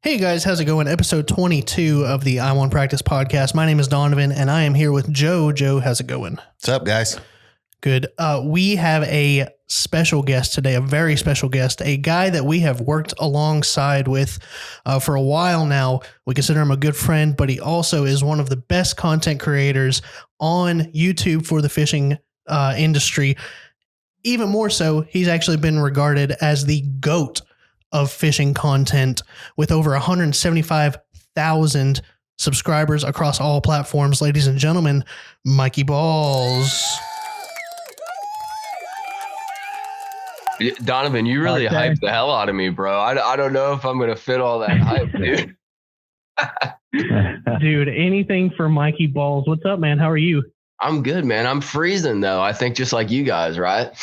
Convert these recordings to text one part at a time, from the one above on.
Hey guys, how's it going? Episode 22 of the I Want Practice podcast. My name is Donovan and I am here with Joe. Joe, how's it going? What's up, guys? Good. We have a special guest today, a very special guest, a guy that we have worked alongside with for a while now. We consider him a good friend, but he also is one of the best content creators on YouTube for the fishing industry. Even more so, he's actually been regarded as the GOAT of fishing content with over 175,000 subscribers across all platforms. Ladies and gentlemen, Mikeybalzz. Donovan, you really hyped the hell out of me, bro. I don't know if I'm going to fit all that hype, dude. Dude, anything for Mikeybalzz. What's up, man? How are you? I'm good, man. I'm freezing, though. I think just like you guys, right?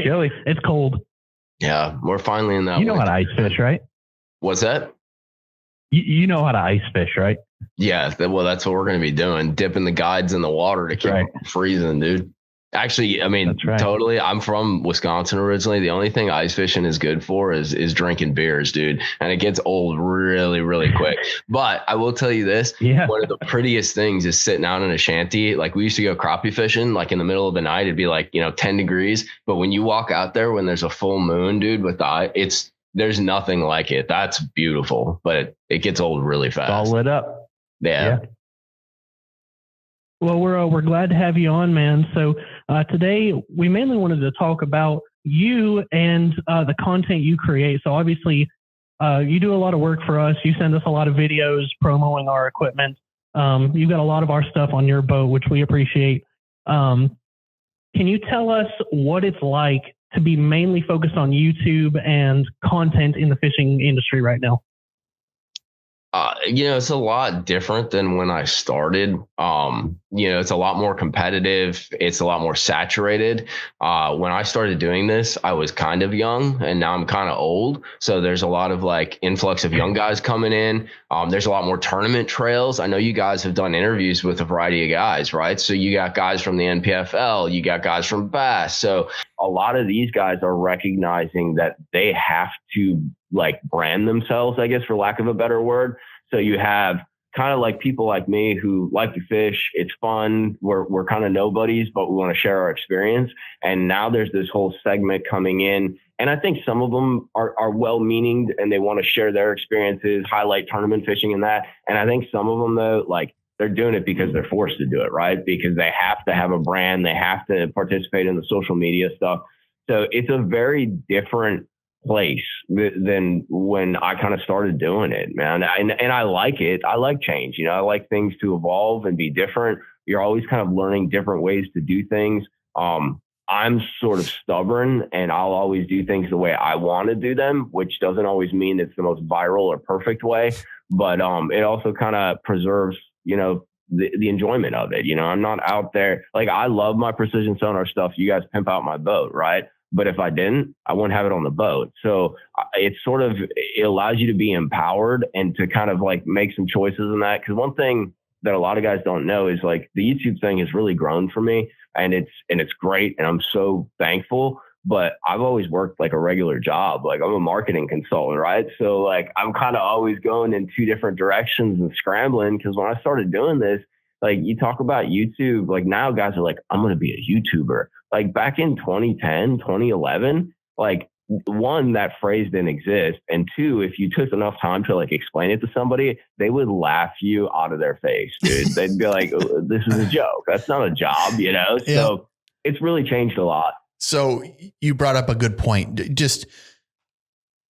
Chilly. It's cold. Yeah, we're finally in that. You know how to ice fish, right? What's that? You know how to ice fish, right? Yeah, well, that's what we're going to be doing. Dipping the guides in the water to keep them freezing, dude. Actually, I mean, totally. I'm from Wisconsin originally. The only thing ice fishing is good for is drinking beers, dude. And it gets old really, really quick. But I will tell you this. Yeah. One of the prettiest things is sitting out in a shanty. Like we used to go crappie fishing, like in the middle of the night, it'd be like, 10 degrees. But when you walk out there, when there's a full moon, dude, with there's nothing like it. That's beautiful, but it gets old really fast. It's all lit up. Yeah. Well, we're glad to have you on, man. So today we mainly wanted to talk about you and the content you create. So obviously you do a lot of work for us. You send us a lot of videos promoting our equipment. You've got a lot of our stuff on your boat, which we appreciate. Can you tell us what it's like to be mainly focused on YouTube and content in the fishing industry right now? It's a lot different than when I started. It's a lot more competitive. It's a lot more saturated. When I started doing this, I was kind of young and now I'm kind of old. So there's a lot of influx of young guys coming in. There's a lot more tournament trails. I know you guys have done interviews with a variety of guys, right? So you got guys from the NPFL, you got guys from Bass. So a lot of these guys are recognizing that they have to brand themselves, I guess, for lack of a better word. So you have kind of people like me who like to fish. It's fun. We're kind of nobodies, but we want to share our experience. And now there's this whole segment coming in. And I think some of them are well-meaning and they want to share their experiences, highlight tournament fishing and that. And I think some of them, though, they're doing it because they're forced to do it, right? Because they have to have a brand. They have to participate in the social media stuff. So it's a very different place than when I kind of started doing it, man. And I like it. I like change. I like things to evolve and be different. You're always kind of learning different ways to do things. I'm sort of stubborn and I'll always do things the way I want to do them, which doesn't always mean it's the most viral or perfect way, but it also kind of preserves, the enjoyment of it. I'm not out there. I love my precision sonar stuff. You guys pimp out my boat, right? But if I didn't, I wouldn't have it on the boat. So it allows you to be empowered and to kind of make some choices in that. Because one thing that a lot of guys don't know is the YouTube thing has really grown for me and it's great. And I'm so thankful, but I've always worked a regular job. I'm a marketing consultant, right? So I'm kind of always going in two different directions and scrambling. Because when I started doing this, you talk about YouTube, now guys are I'm going to be a YouTuber. Back in 2010, 2011, one, that phrase didn't exist. And two, if you took enough time to explain it to somebody, they would laugh you out of their face, dude. They'd be like, oh, this is a joke. That's not a job, Yeah. So it's really changed a lot. So you brought up a good point. Just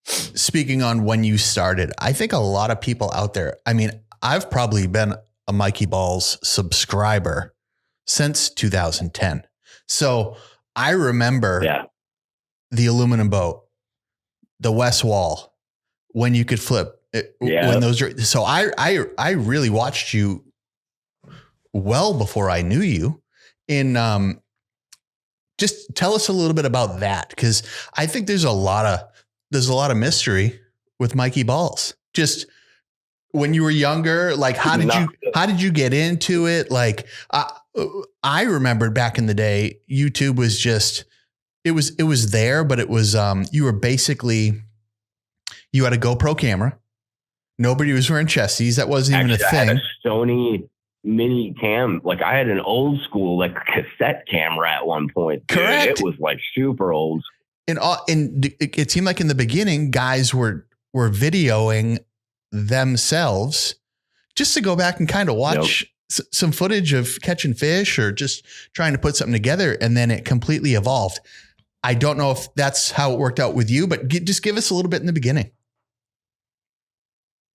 speaking on when you started, I think a lot of people out there, I've probably been a Mikeybalzz subscriber since 2010. So I remember the aluminum boat, the West Wall, when you could flip it, when those. So I really watched you well before I knew you. Just tell us a little bit about that, because I think there's a lot of mystery with Mikeybalzz. Just when you were younger, how did you get into it? I remembered back in the day, YouTube was just, it was there, but it was, you were basically, You had a GoPro camera. Nobody was wearing chesties. That wasn't even a thing. I had a Sony mini cam. Like I had an old school like cassette camera at one point. Dude. Correct. It was like super old. And it seemed like in the beginning, guys were videoing themselves just to go back and kind of watch some footage of catching fish or just trying to put something together. And then it completely evolved. I don't know if that's how it worked out with you, but just give us a little bit in the beginning.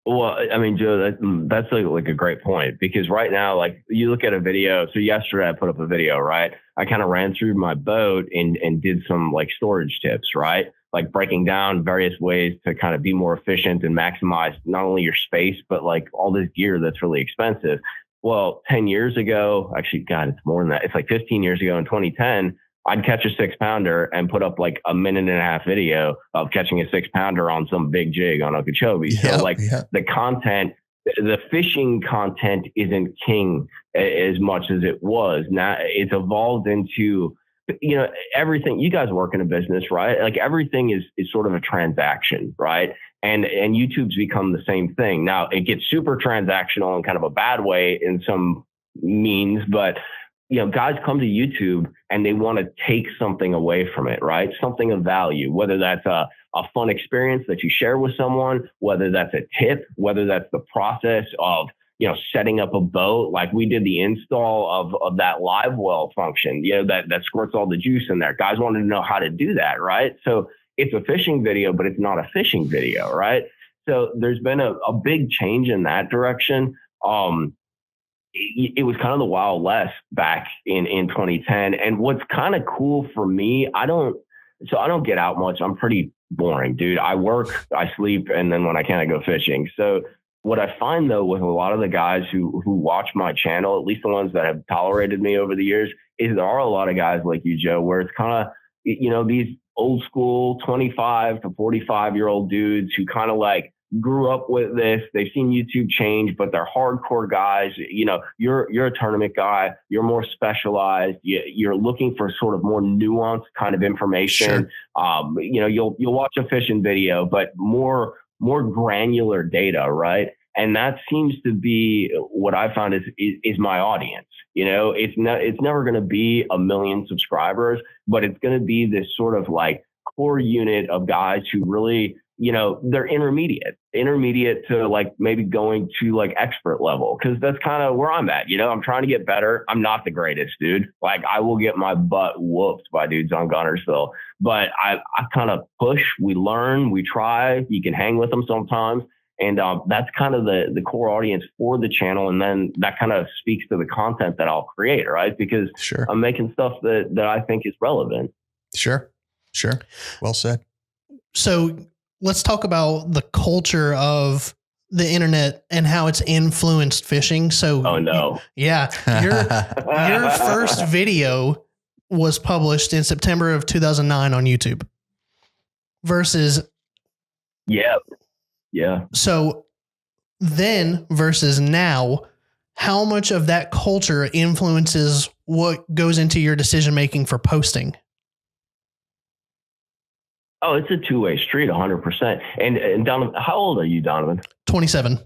Well, I mean, Joe, that's like a great point, because right now, like you look at a video. So yesterday I put up a video, right? I kind of ran through my boat and did some like storage tips, right? Like breaking down various ways to kind of be more efficient and maximize not only your space, but like all this gear that's really expensive. Well, 10 years ago, actually, God, it's more than that. It's like 15 years ago in 2010, I'd catch a 6-pounder and put up like a 1.5-minute video of catching a 6-pounder on some big jig on Okeechobee. So the content, the fishing content isn't king as much as it was. Now it's evolved into, everything. You guys work in a business, right? Like everything is sort of a transaction, right? And YouTube's become the same thing. Now it gets super transactional in kind of a bad way in some means, but guys come to YouTube and they want to take something away from it, right? Something of value, whether that's a fun experience that you share with someone, whether that's a tip, whether that's the process of, setting up a boat. Like we did the install of that live well function, that squirts all the juice in there. Guys wanted to know how to do that, right? So it's a fishing video, but it's not a fishing video, right? So there's been a big change in that direction. It was kind of the Wild West back in 2010. And what's kind of cool for me, I don't get out much. I'm pretty boring, dude. I work, I sleep, and then when I can, I go fishing. So what I find though, with a lot of the guys who watch my channel, at least the ones that have tolerated me over the years, is there are a lot of guys like you, Joe, where it's kind of, these old school 25 to 45-year-old dudes who kind of like grew up with this. They've seen YouTube change, but they're hardcore guys. You're a tournament guy. You're more specialized. You're looking for sort of more nuanced kind of information. Sure. You'll watch a fishing video, but more granular data, right? And that seems to be what I found is my audience. It's never going to be 1 million subscribers, but it's going to be this sort of like core unit of guys who really, they're intermediate to like maybe going to like expert level. Cause that's kind of where I'm at. I'm trying to get better. I'm not the greatest, dude. Like I will get my butt whooped by dudes on Gunnersville, but I kind of push, we learn, we try, you can hang with them sometimes. And that's kind of the core audience for the channel. And then that kind of speaks to the content that I'll create, right? Because sure. I'm making stuff that I think is relevant. Sure. Well said. So let's talk about the culture of the internet and how it's influenced fishing. So, oh no. Yeah. Your first video was published in September of 2009 on YouTube versus. Yeah. So then versus now, how much of that culture influences what goes into your decision-making for posting? Oh, it's a two-way street, 100%. And Donovan, how old are you, Donovan? 27.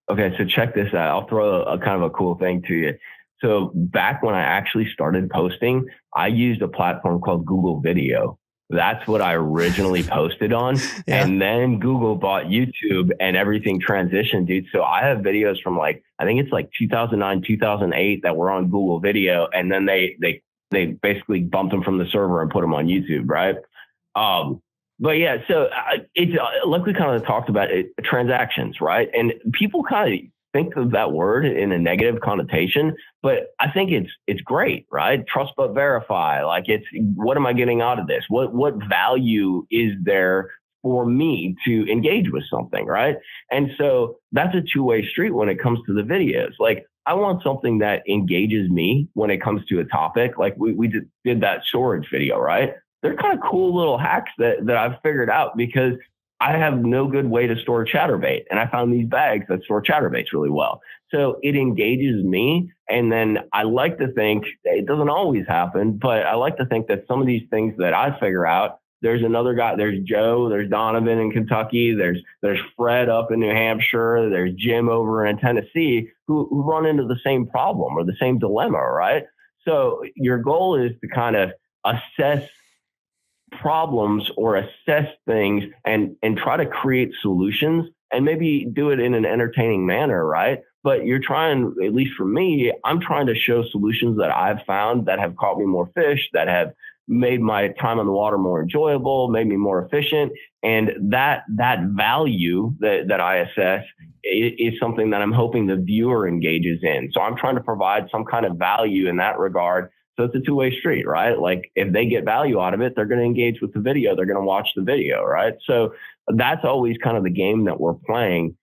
Okay, so check this out. I'll throw a kind of a cool thing to you. So back when I actually started posting, I used a platform called Google Video. That's what I originally posted on. Yeah. And then Google bought YouTube and everything transitioned, dude. So I have videos from I think it's 2009, 2008 that were on Google Video. And then they basically bumped them from the server and put them on YouTube. Right. But yeah, so it's like we kind of talked about it, transactions, right? And people kind of think of that word in a negative connotation, but I think it's great, right? Trust but verify. Like what am I getting out of this? What value is there for me to engage with something, right? And so that's a two-way street when it comes to the videos. Like I want something that engages me when it comes to a topic. Like we did that storage video, right? They're kind of cool little hacks that I've figured out because I have no good way to store chatterbait. And I found these bags that store chatterbaits really well. So it engages me. And then I like to think, it doesn't always happen, but I like to think that some of these things that I figure out, There's another guy. There's Joe. There's Donovan in Kentucky. There's Fred up in New Hampshire. There's Jim over in Tennessee who run into the same problem or the same dilemma, right? So your goal is to kind of assess problems or assess things and try to create solutions and maybe do it in an entertaining manner, right? But you're trying, at least for me, I'm trying to show solutions that I've found that have caught me more fish, that have made my time on the water more enjoyable, made me more efficient. And that value that I assess is something that I'm hoping the viewer engages in. So I'm trying to provide some kind of value in that regard. So it's a two-way street, right? Like if they get value out of it, they're going to engage with the video. They're going to watch the video, right? So that's always kind of the game that we're playing.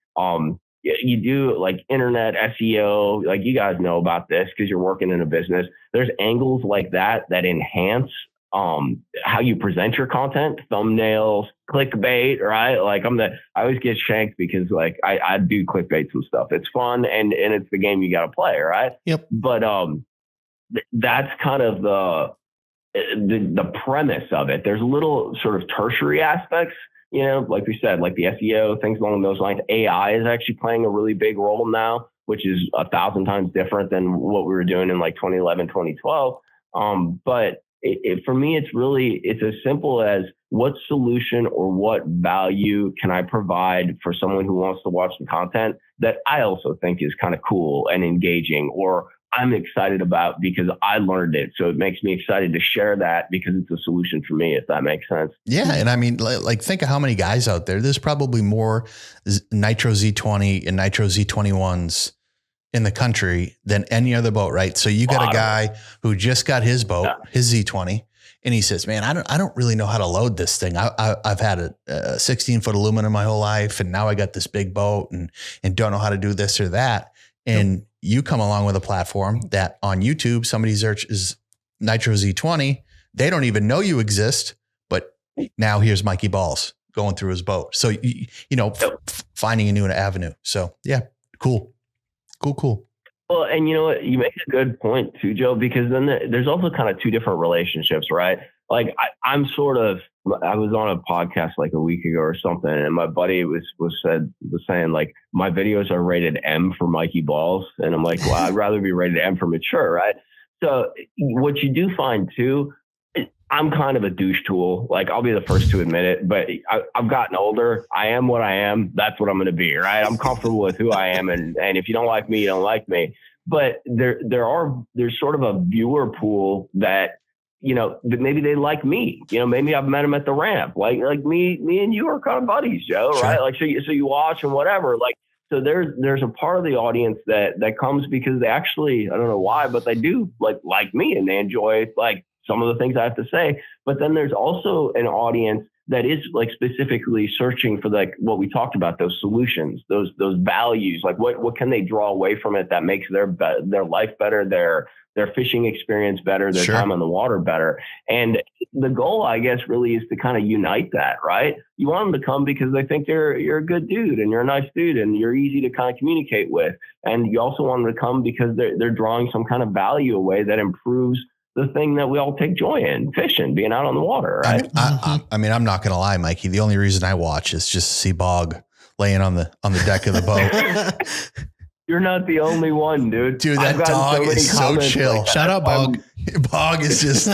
You do like internet SEO, like you guys know about this because you're working in a business. There's angles like that enhance how you present your content, thumbnails, clickbait, right? Like I always get shanked because like I do clickbait some stuff. It's fun and it's the game you got to play, right? Yep. But that's kind of the premise of it. There's little sort of tertiary aspects, you know, like we said, like the SEO, things along those lines. AI is actually playing a really big role now, which is 1,000 times different than what we were doing in like 2011, 2012. But for me, it's as simple as what solution or what value can I provide for someone who wants to watch the content that I also think is kind of cool and engaging, or I'm excited about because I learned it. So it makes me excited to share that because it's a solution for me, if that makes sense. Yeah. And I mean, like think of how many guys out there. There's probably more Nitro Z20 and Nitro Z21s in the country than any other boat, right? So you got a guy who just got his boat, his Z20, and he says, man, I don't really know how to load this thing. I've had a 16-foot aluminum my whole life, and now I got this big boat and don't know how to do this or that. And you come along with a platform that on YouTube, somebody searches Nitro Z20. They don't even know you exist, but now here's Mikeybalzz going through his boat. So, finding a new avenue. So yeah, cool. Well, and you know what, you make a good point too, Joe, because then there's also kind of two different relationships, right? Like I was on a podcast like a week ago or something, and my buddy was saying like my videos are rated M for Mikeybalzz, and I'm like, well, I'd rather be rated M for mature, right? So what you do find too, I'm kind of a douche tool. Like I'll be the first to admit it, but I've gotten older. I am what I am. That's what I'm going to be, right? I'm comfortable with who I am, and if you don't like me, you don't like me. But there's sort of a viewer pool that, you know, maybe they like me. You know, maybe I've met them at the ramp. Like me and you are kind of buddies, Joe, sure. right? Like so you watch and whatever. Like so there's a part of the audience that comes because they actually, I don't know why, but they do like me and they enjoy like some of the things I have to say. But then there's also an audience that is like specifically searching for like what we talked about, those solutions, those values, like what can they draw away from it that makes their life better, their fishing experience better, their sure. time on the water better. And the goal, I guess, really is to kind of unite that, right? You want them to come because they think you're a good dude and you're a nice dude and you're easy to kind of communicate with. And you also want them to come because they're drawing some kind of value away that improves the thing that we all take joy in, fishing, being out on the water, right? I mean, I'm not going to lie, Mikey. The only reason I watch is just to see Bog laying on the deck of the boat. You're not the only one, dude. Dude, that dog is so chill. Like shout out, Bog. Bog is just,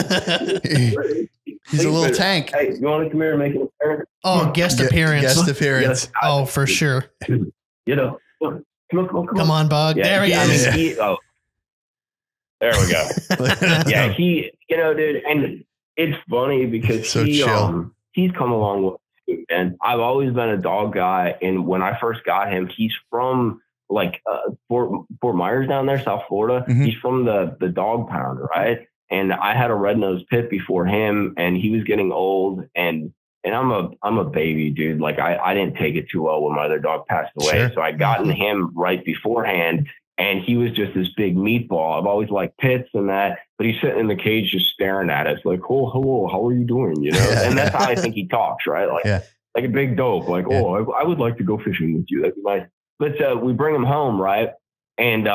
he's a little tank. Hey, you want to come here and make an appearance? Oh, guest appearance. Guest appearance. Yes. Oh, for sure. You know, come on, Bog. Yeah, there he is. There we go. Yeah, dude, and it's funny because so he's come along with me, and I've always been a dog guy. And when I first got him, he's from like Fort Myers down there, South Florida. Mm-hmm. He's from the dog pound, right? And I had a red-nosed pit before him, and he was getting old, and I'm a baby, dude. Like I didn't take it too well when my other dog passed away, sure. so I'd gotten him right beforehand. And he was just this big meatball. I've always liked pits and that, but he's sitting in the cage just staring at us like, oh, hello, how are you doing? You know, and that's how I think he talks, right? Like, like a big dope, like, oh, I would like to go fishing with you. That'd be nice. But we bring him home, right? And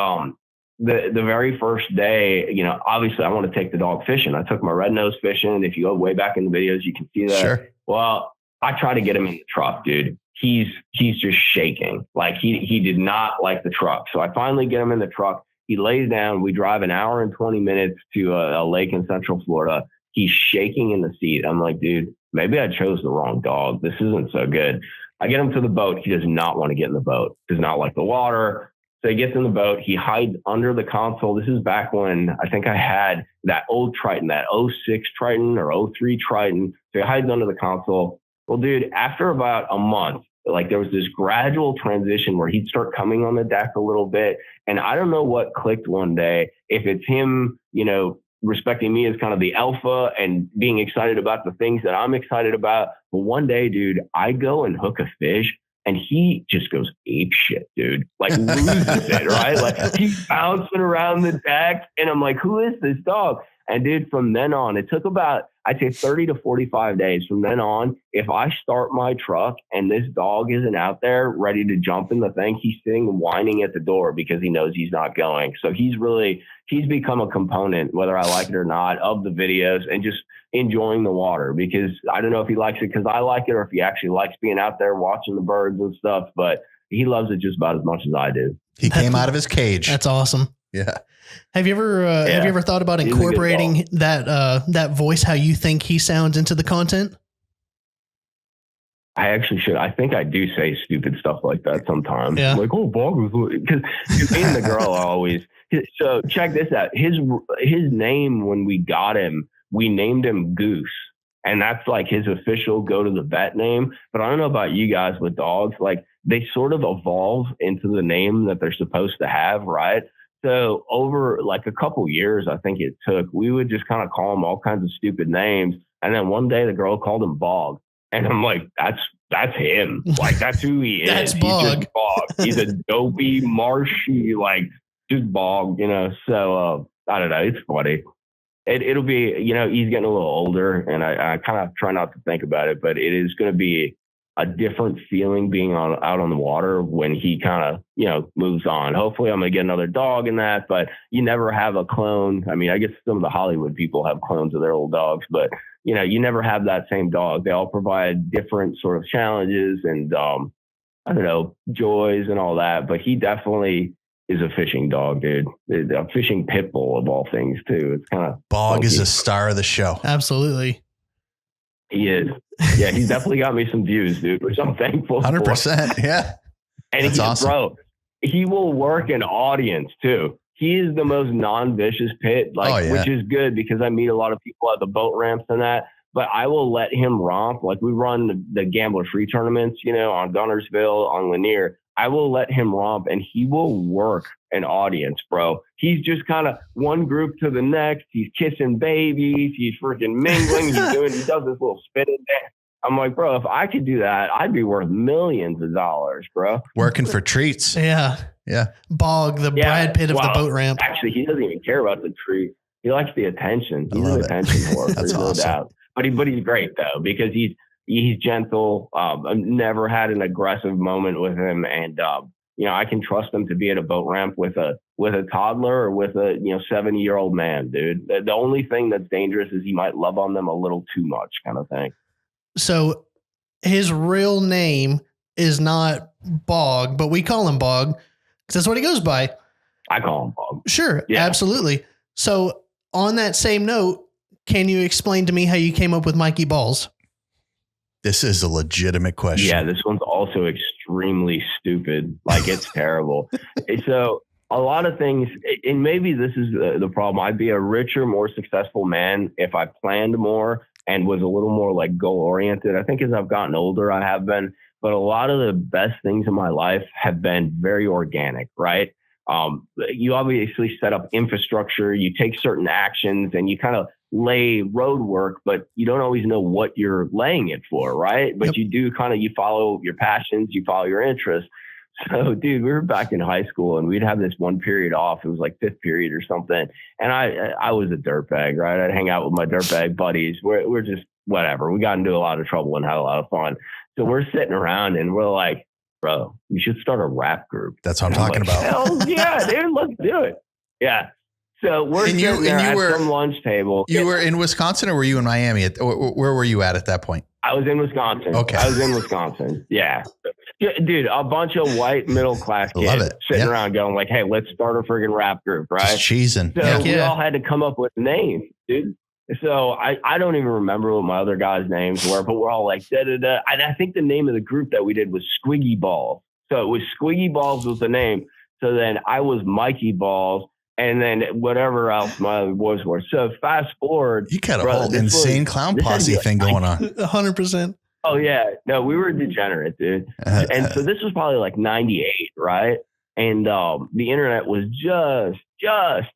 the very first day, you know, obviously I want to take the dog fishing. I took my red nose fishing. If you go way back in the videos, you can see that. Sure. Well, I try to get him in the truck, dude. He's just shaking. Like he did not like the truck. So I finally get him in the truck. He lays down. We drive an hour and 20 minutes to a lake in Central Florida. He's shaking in the seat. I'm like, dude, maybe I chose the wrong dog. This isn't so good. I get him to the boat. He does not want to get in the boat. Does not like the water. So he gets in the boat. He hides under the console. This is back when I think I had that old Triton, that 06 Triton or 03 Triton. So he hides under the console. Well, dude, after about a month, like there was this gradual transition where he'd start coming on the deck a little bit. And I don't know what clicked one day, if it's him, you know, respecting me as kind of the alpha and being excited about the things that I'm excited about. But one day, dude, I go and hook a fish and he just goes ape shit, dude. Like loses it, right? Like he's bouncing around the deck and I'm like, who is this dog? And dude, from then on, it took about, I'd say 30 to 45 days. From then on, if I start my truck and this dog isn't out there ready to jump in the thing, he's sitting and whining at the door because he knows he's not going. So he's become a component, whether I like it or not, of the videos and just enjoying the water, because I don't know if he likes it because I like it or if he actually likes being out there watching the birds and stuff, but he loves it just about as much as I do. He came out of his cage. That's awesome. Yeah. Have you ever thought about incorporating that voice, how you think he sounds, into the content? I actually should. I think I do say stupid stuff like that sometimes. Yeah. Like, oh, Bog was, because me and the girl always. So check this out. His name when we got him, we named him Goose, and that's like his official go to the vet name. But I don't know about you guys with dogs, like they sort of evolve into the name that they're supposed to have, right? So over like a couple years, I think it took, we would just kind of call him all kinds of stupid names. And then one day the girl called him Bog. And I'm like, that's him. Like, that's who he is. That's He's Bog. just Bog. He's a dopey, marshy, like just Bog, you know? So I don't know. It's funny. It'll be, you know, he's getting a little older and I kind of try not to think about it, but it is going to be a different feeling being out on the water when he kind of, you know, moves on. Hopefully I'm going to get another dog in that, but you never have a clone. I mean, I guess some of the Hollywood people have clones of their old dogs, but you know, you never have that same dog. They all provide different sort of challenges and, I don't know, joys and all that, but he definitely is a fishing dog, dude. A fishing pit bull of all things too. It's kind of Bog funky. is a star of the show. Absolutely. He is. Yeah, he's definitely got me some views, dude, which I'm thankful 100%. for. Yeah. And That's awesome. Bro, he will work an audience too. He is the most non-vicious pit, like, which is good because I meet a lot of people at the boat ramps and that. But I will let him romp. Like we run the Gambler Free tournaments, you know, on Gunnersville, on Lanier. I will let him romp and he will work an audience, bro. He's just kind of one group to the next. He's kissing babies. He's freaking mingling. He does this little spinning dance. I'm like, bro, if I could do that, I'd be worth millions of dollars, bro. Working for treats. Yeah. Yeah. Bog, the Brad Pitt of the boat ramp. Actually, he doesn't even care about the treat. He likes the attention. He's an attention whore. That's no awesome. doubt. But he's great though, because he's gentle. I've never had an aggressive moment with him, and you know, I can trust him to be at a boat ramp with a toddler or with a 70-year-old man, dude. The only thing that's dangerous is he might love on them a little too much, kind of thing. So his real name is not Bog, but we call him Bog because that's what he goes by. I call him Bog. Sure, yeah. Absolutely. So on that same note, can you explain to me how you came up with Mikeybalzz? This is a legitimate question. Yeah, this one's also extremely stupid. Like, it's terrible. So a lot of things, and maybe this is the problem. I'd be a richer, more successful man if I planned more and was a little more like goal oriented. I think as I've gotten older, I have been, but a lot of the best things in my life have been very organic, right? You obviously set up infrastructure, you take certain actions and you kind of lay road work, but you don't always know what you're laying it for, right? But you do kind of, you follow your passions, you follow your interests. So, dude, we were back in high school and we'd have this one period off. It was like fifth period or something. And I was a dirtbag, right? I'd hang out with my dirtbag buddies. We're just whatever. We got into a lot of trouble and had a lot of fun. So we're sitting around and we're like, bro, we should start a rap group. That's what I'm talking about. Hell yeah, dude, let's do it. Yeah. So we're sitting there at some lunch table. You were in Wisconsin, or were you in Miami? Where were you at that point? I was in Wisconsin. Okay. I was in Wisconsin. Yeah. Dude, a bunch of white middle-class kids sitting around going like, hey, let's start a friggin' rap group, right? Just cheesing. So we all had to come up with names, dude. So I don't even remember what my other guys' names were, but we're all like, da-da-da. And I think the name of the group that we did was Mikeybalzz. So it was Mikeybalzz was the name. So then I was Mikeybalzz. And then whatever else my other boys were. So fast forward. You got a whole insane clown posse thing going on. 100%. Oh, yeah. No, we were degenerate, dude. And so this was probably like 98, right? And the internet was just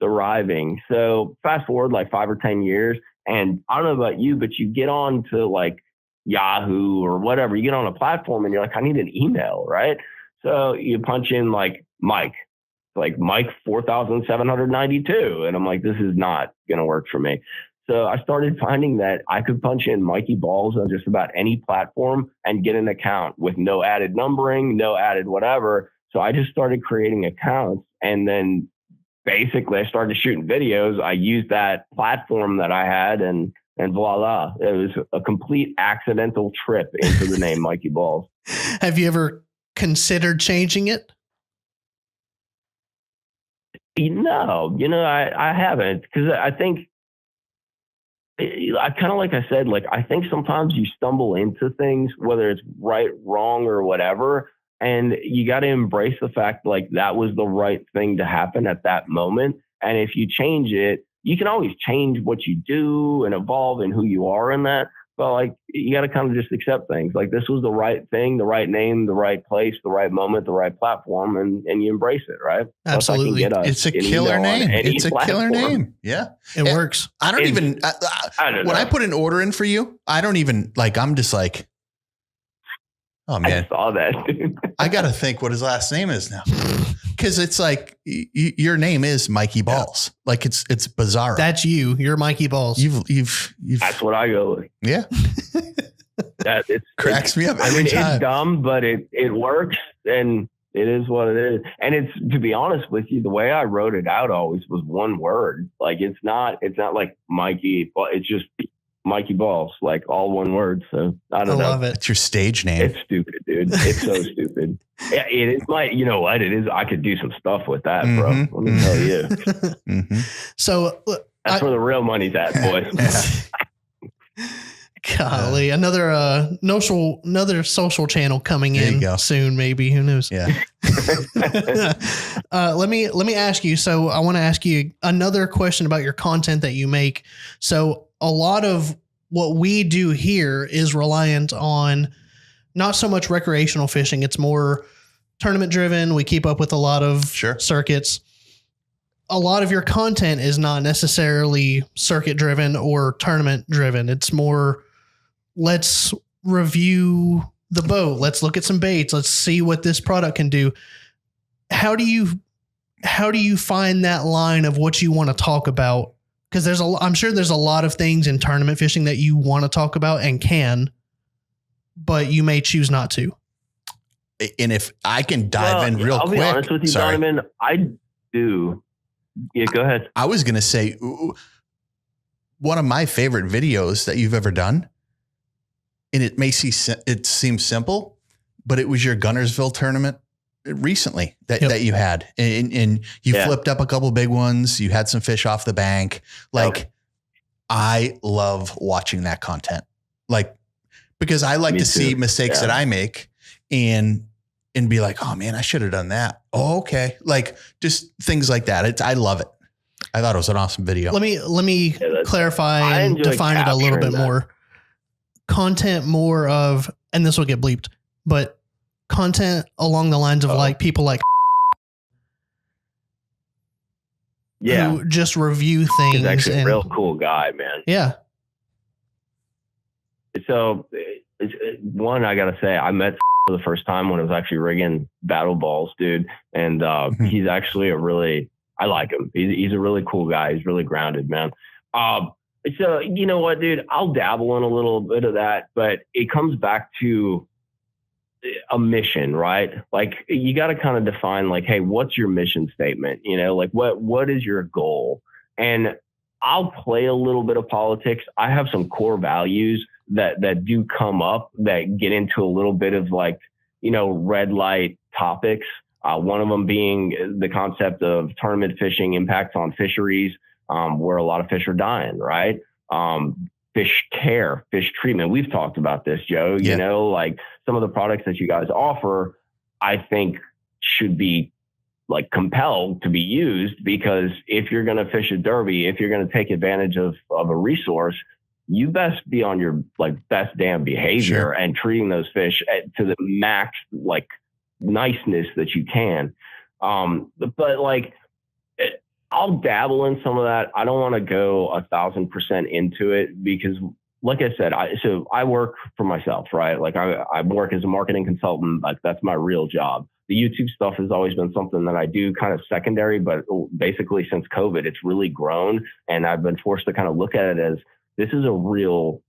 arriving. So fast forward like 5 or 10 years. And I don't know about you, but you get on to like Yahoo or whatever. You get on a platform and you're like, I need an email, right? So you punch in like Mike 4792. And I'm like, this is not going to work for me. So I started finding that I could punch in Mikeybalzz on just about any platform and get an account with no added numbering, no added whatever. So I just started creating accounts. And then basically I started shooting videos. I used that platform that I had and voila. It was a complete accidental trip into the name Mikeybalzz. Have you ever considered changing it? No, I haven't, because I think I kind of, like I said, like, I think sometimes you stumble into things, whether it's right, wrong, or whatever. And you got to embrace the fact like that was the right thing to happen at that moment. And if you change it, you can always change what you do and evolve in who you are in that. But like, you got to kind of just accept things. Like, this was the right thing, the right name, the right place, the right moment, the right platform, and you embrace it, right? Absolutely. It's a killer name. It's a killer name. Yeah. It works. I don't even, when I put an order in for you, I don't even like, I'm just like, oh man. I saw that, dude. I got to think what his last name is now. Cause it's like, your name is Mikeybalzz. Like it's bizarre. That's you. You're Mikeybalzz. You've That's what I go with. Yeah. That it cracks me up. Every time. It's dumb, but it works, and it is what it is. And it's, to be honest with you, the way I wrote it out always was one word. Like, it's not like Mikey, but it's just Mikeybalzz, like all one word. So I don't know. I love it. It's your stage name. It's stupid, dude. It's so stupid. Yeah, it is like, you know what? It is. I could do some stuff with that, bro. Let me tell you. Mm-hmm. So that's where the real money's at, boys. Golly, another social channel coming in soon, maybe. Who knows? Yeah. Let me ask you. So I want to ask you another question about your content that you make. So a lot of what we do here is reliant on not so much recreational fishing. It's more tournament driven. We keep up with a lot of circuits. A lot of your content is not necessarily circuit driven or tournament driven. It's more, let's review the boat. Let's look at some baits. Let's see what this product can do. How do you find that line of what you want to talk about? Because I'm sure there's a lot of things in tournament fishing that you want to talk about and can, but you may choose not to. And if I can dive in real quick. I'll be honest with you, Donovan, I do. Yeah, go ahead. I was going to say, one of my favorite videos that you've ever done, and it seems simple, but it was your Gunnersville tournament recently that you had, and you flipped up a couple big ones. You had some fish off the bank. Like, I love watching that content, like, because I like to see mistakes that I make and be like, oh man, I should have done that. Oh, okay. Like, just things like that. I love it. I thought it was an awesome video. Let me clarify and define it a little bit more. Content more of, and this will get bleeped, but content along the lines of like people like who just review things. He's actually a real cool guy, man. Yeah. So one, I got to say, I met for the first time when I was actually rigging battle balls, dude. And he's actually I like him. He's a really cool guy. He's really grounded, man. So you know what, dude, I'll dabble in a little bit of that, but it comes back to a mission, right? Like you got to kind of define like, hey, what's your mission statement? You know, like what is your goal? And I'll play a little bit of politics. I have some core values that do come up that get into a little bit of like, you know, red light topics. One of them being the concept of tournament fishing impacts on fisheries, where a lot of fish are dying, right? Fish care, fish treatment. We've talked about this, Joe. Yeah. You know, like some of the products that you guys offer, I think should be like compelled to be used, because if you're going to fish a derby, if you're going to take advantage of a resource, you best be on your like best damn behavior. Sure. And treating those fish to the max like niceness that you can. But like, I'll dabble in some of that. I don't want to go 1,000% into it because, like I said, I work for myself, right? Like I work as a marketing consultant. Like that's my real job. The YouTube stuff has always been something that I do kind of secondary, but basically since COVID, it's really grown, and I've been forced to kind of look at it as this is a real,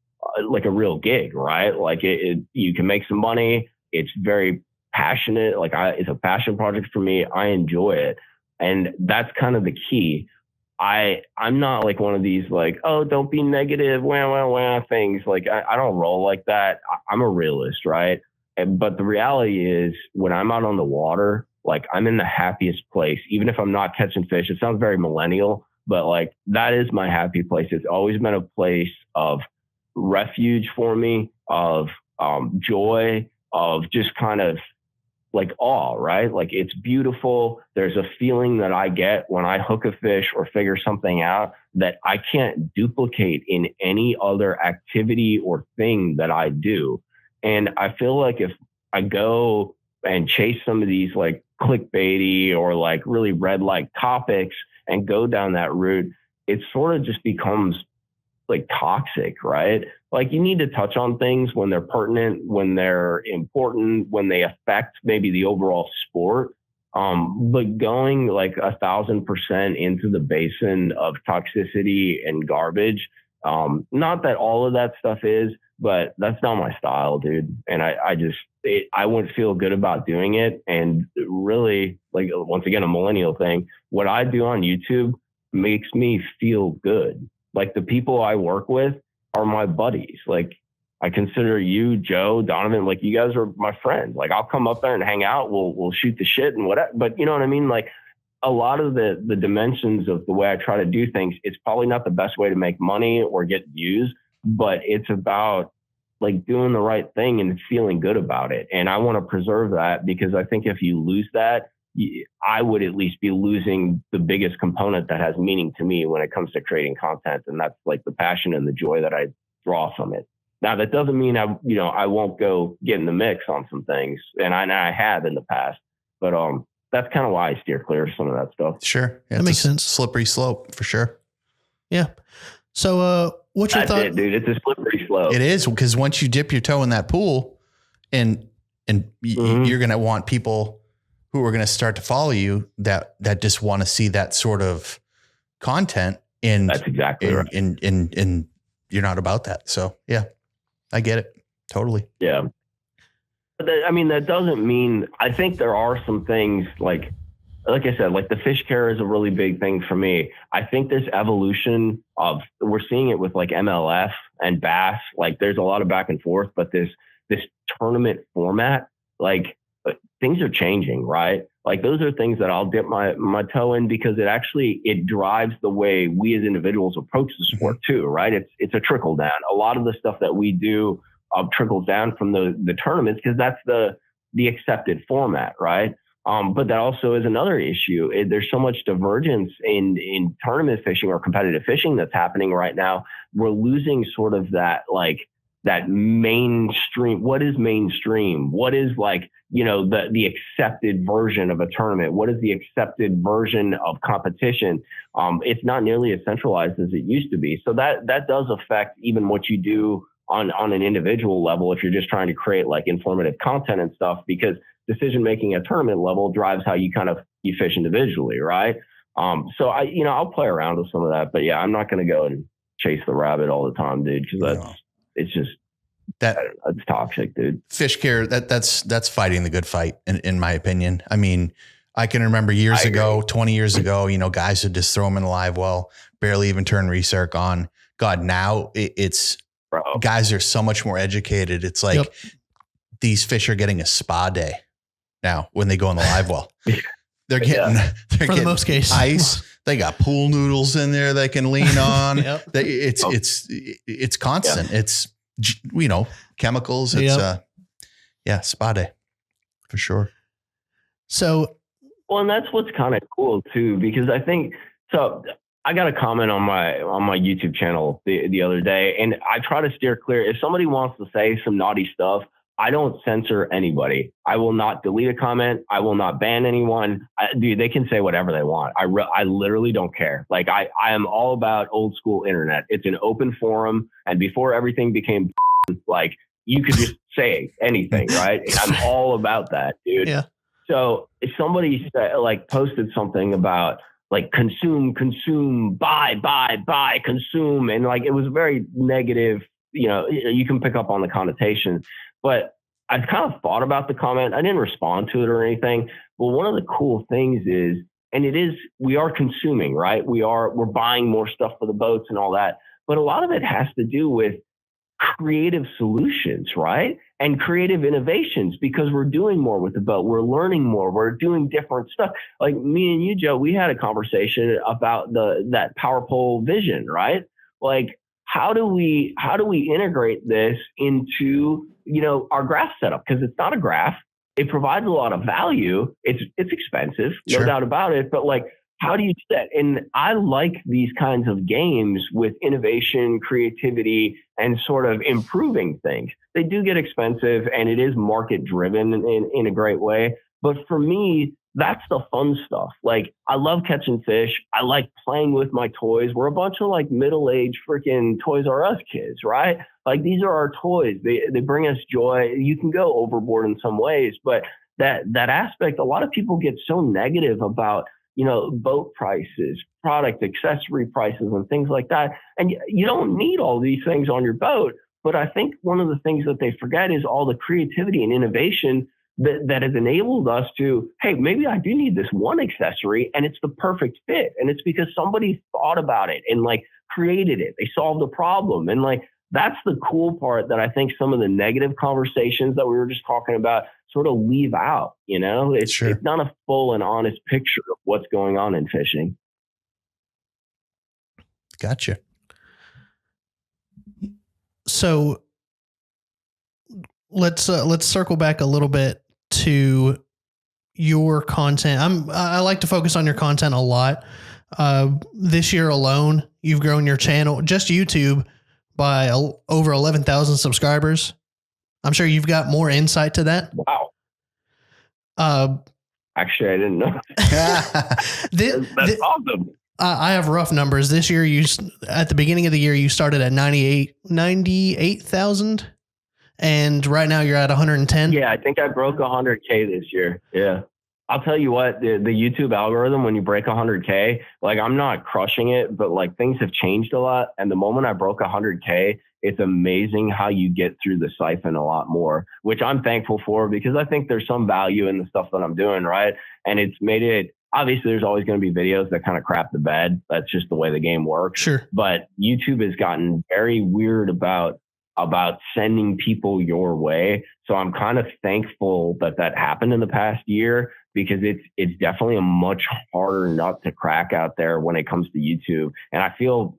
like a real gig, right? Like you can make some money. It's very passionate. Like it's a passion project for me. I enjoy it. And that's kind of the key. I'm not like one of these like, oh, don't be negative, wah things. Like I don't roll like that. I'm a realist, right? But the reality is when I'm out on the water, like I'm in the happiest place, even if I'm not catching fish. It sounds very millennial, but like that is my happy place. It's always been a place of refuge for me, of joy, of just kind of like awe, right? Like it's beautiful. There's a feeling that I get when I hook a fish or figure something out that I can't duplicate in any other activity or thing that I do. And I feel like if I go and chase some of these like clickbaity or like really red light topics and go down that route, it sort of just becomes like toxic, right? Like you need to touch on things when they're pertinent, when they're important, when they affect maybe the overall sport. But going like 1,000% into the basin of toxicity and garbage, not that all of that stuff is, but that's not my style, dude. And I wouldn't feel good about doing it. And really, like, once again, a millennial thing, what I do on YouTube makes me feel good. Like the people I work with are my buddies. Like I consider you, Joe, Donovan, like you guys are my friends. Like I'll come up there and hang out. We'll shoot the shit and whatever. But you know what I mean? Like a lot of the dimensions of the way I try to do things, it's probably not the best way to make money or get views, but it's about like doing the right thing and feeling good about it. And I want to preserve that, because I think if you lose that, I would at least be losing the biggest component that has meaning to me when it comes to creating content. And that's like the passion and the joy that I draw from it. Now, that doesn't mean I won't go get in the mix on some things. And I have in the past, but that's kind of why I steer clear of some of that stuff. Sure. Yeah, that makes sense. Slippery slope for sure. Yeah. So, what's your thought? It, dude. It's a slippery slope. It is, because once you dip your toe in that pool and you're going to want people who are going to start to follow you that just want to see that sort of content. And that's exactly right. And you're not about that. So yeah, I get it. Totally. Yeah. But that doesn't mean, I think there are some things like I said, like the fish care is a really big thing for me. I think this evolution of, we're seeing it with like MLF and bass, like there's a lot of back and forth, but this tournament format, like things are changing, right? Like those are things that I'll dip my toe in, because it drives the way we as individuals approach the sport too, right? It's a trickle down. A lot of the stuff that we do trickles down from the tournaments, because that's the accepted format, right? But that also is another issue. There's so much divergence in tournament fishing or competitive fishing that's happening right now. We're losing sort of that mainstream. What is mainstream? What is the accepted version of a tournament? What is the accepted version of competition? It's not nearly as centralized as it used to be. So that does affect even what you do on an individual level, if you're just trying to create like informative content and stuff, because decision making at tournament level drives how you fish individually, right? So I'll play around with some of that, but yeah, I'm not going to go and chase the rabbit all the time, dude, because it's just It's toxic, dude. Fish care, that's fighting the good fight, in my opinion. I mean, I can remember years ago, 20 years ago, guys would just throw them in a live well, barely even turn recirc on. God, now it's guys are so much more educated. It's like these fish are getting a spa day now when they go in the live well. They're getting the most case ice. They got pool noodles in there they can lean on. It's constant. It's chemicals. It's spa day for sure. So, well, and that's what's kind of cool too, because I think so. I got a comment on my YouTube channel the other day, and I try to steer clear. If somebody wants to say some naughty stuff, I don't censor anybody. I will not delete a comment. I will not ban anyone. Dude, they can say whatever they want. I literally don't care. Like I am all about old school internet. It's an open forum. And before everything became like you could just say anything, right? I'm all about that, dude. Yeah. So if somebody posted something about like consume, buy, consume. And like, it was very negative. You can pick up on the connotations. But I kind of thought about the comment. I didn't respond to it or anything. But one of the cool things is, we are consuming, right? We're buying more stuff for the boats and all that. But a lot of it has to do with creative solutions, right? And creative innovations, because we're doing more with the boat. We're learning more. We're doing different stuff. Like me and you, Joe, we had a conversation about that power pole vision, right? Like, how do we integrate this into our graph setup? Because it's not a graph. It provides a lot of value. It's expensive, no doubt about it. But like, how do you do that? And I like these kinds of games with innovation, creativity, and sort of improving things. They do get expensive, and it is market driven in a great way. But for me, that's the fun stuff. Like, I love catching fish. I like playing with my toys. We're a bunch of like middle-aged freaking Toys R Us kids, right? Like, these are our toys. They bring us joy. You can go overboard in some ways, but that aspect, a lot of people get so negative about, boat prices, product accessory prices, and things like that. And you don't need all these things on your boat. But I think one of the things that they forget is all the creativity and innovation that has enabled us to, hey, maybe I do need this one accessory and it's the perfect fit. And it's because somebody thought about it and like created it. They solved a problem. And like, that's the cool part that I think some of the negative conversations that we were just talking about sort of leave out. It's not a full and honest picture of what's going on in fishing. Gotcha. So let's circle back a little bit to your content. I like to focus on your content a lot. This year alone, you've grown your channel, just YouTube, by over 11,000 subscribers. I'm sure you've got more insight to that. Wow. Actually, I didn't know. That's awesome. I have rough numbers. This year, at the beginning of the year, you started at 98,000. And right now you're at 110. Yeah, I think I broke 100K this year. Yeah. I'll tell you what, the YouTube algorithm, when you break 100K, like, I'm not crushing it, but like, things have changed a lot. And the moment I broke 100K, it's amazing how you get through the siphon a lot more, which I'm thankful for, because I think there's some value in the stuff that I'm doing, right? And it's made it, obviously there's always going to be videos that kind of crap the bed. That's just the way the game works. Sure. But YouTube has gotten very weird about sending people your way. So I'm kind of thankful that happened in the past year, because it's definitely a much harder nut to crack out there when it comes to YouTube. And I don't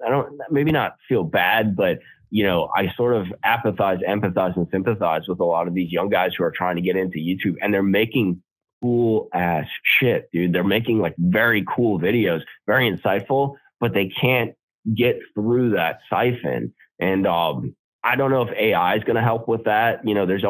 maybe not feel bad, but I sort of empathize, and sympathize with a lot of these young guys who are trying to get into YouTube, and they're making cool ass shit, dude. They're making like very cool videos, very insightful, but they can't get through that siphon. And I don't know if AI is going to help with that. There's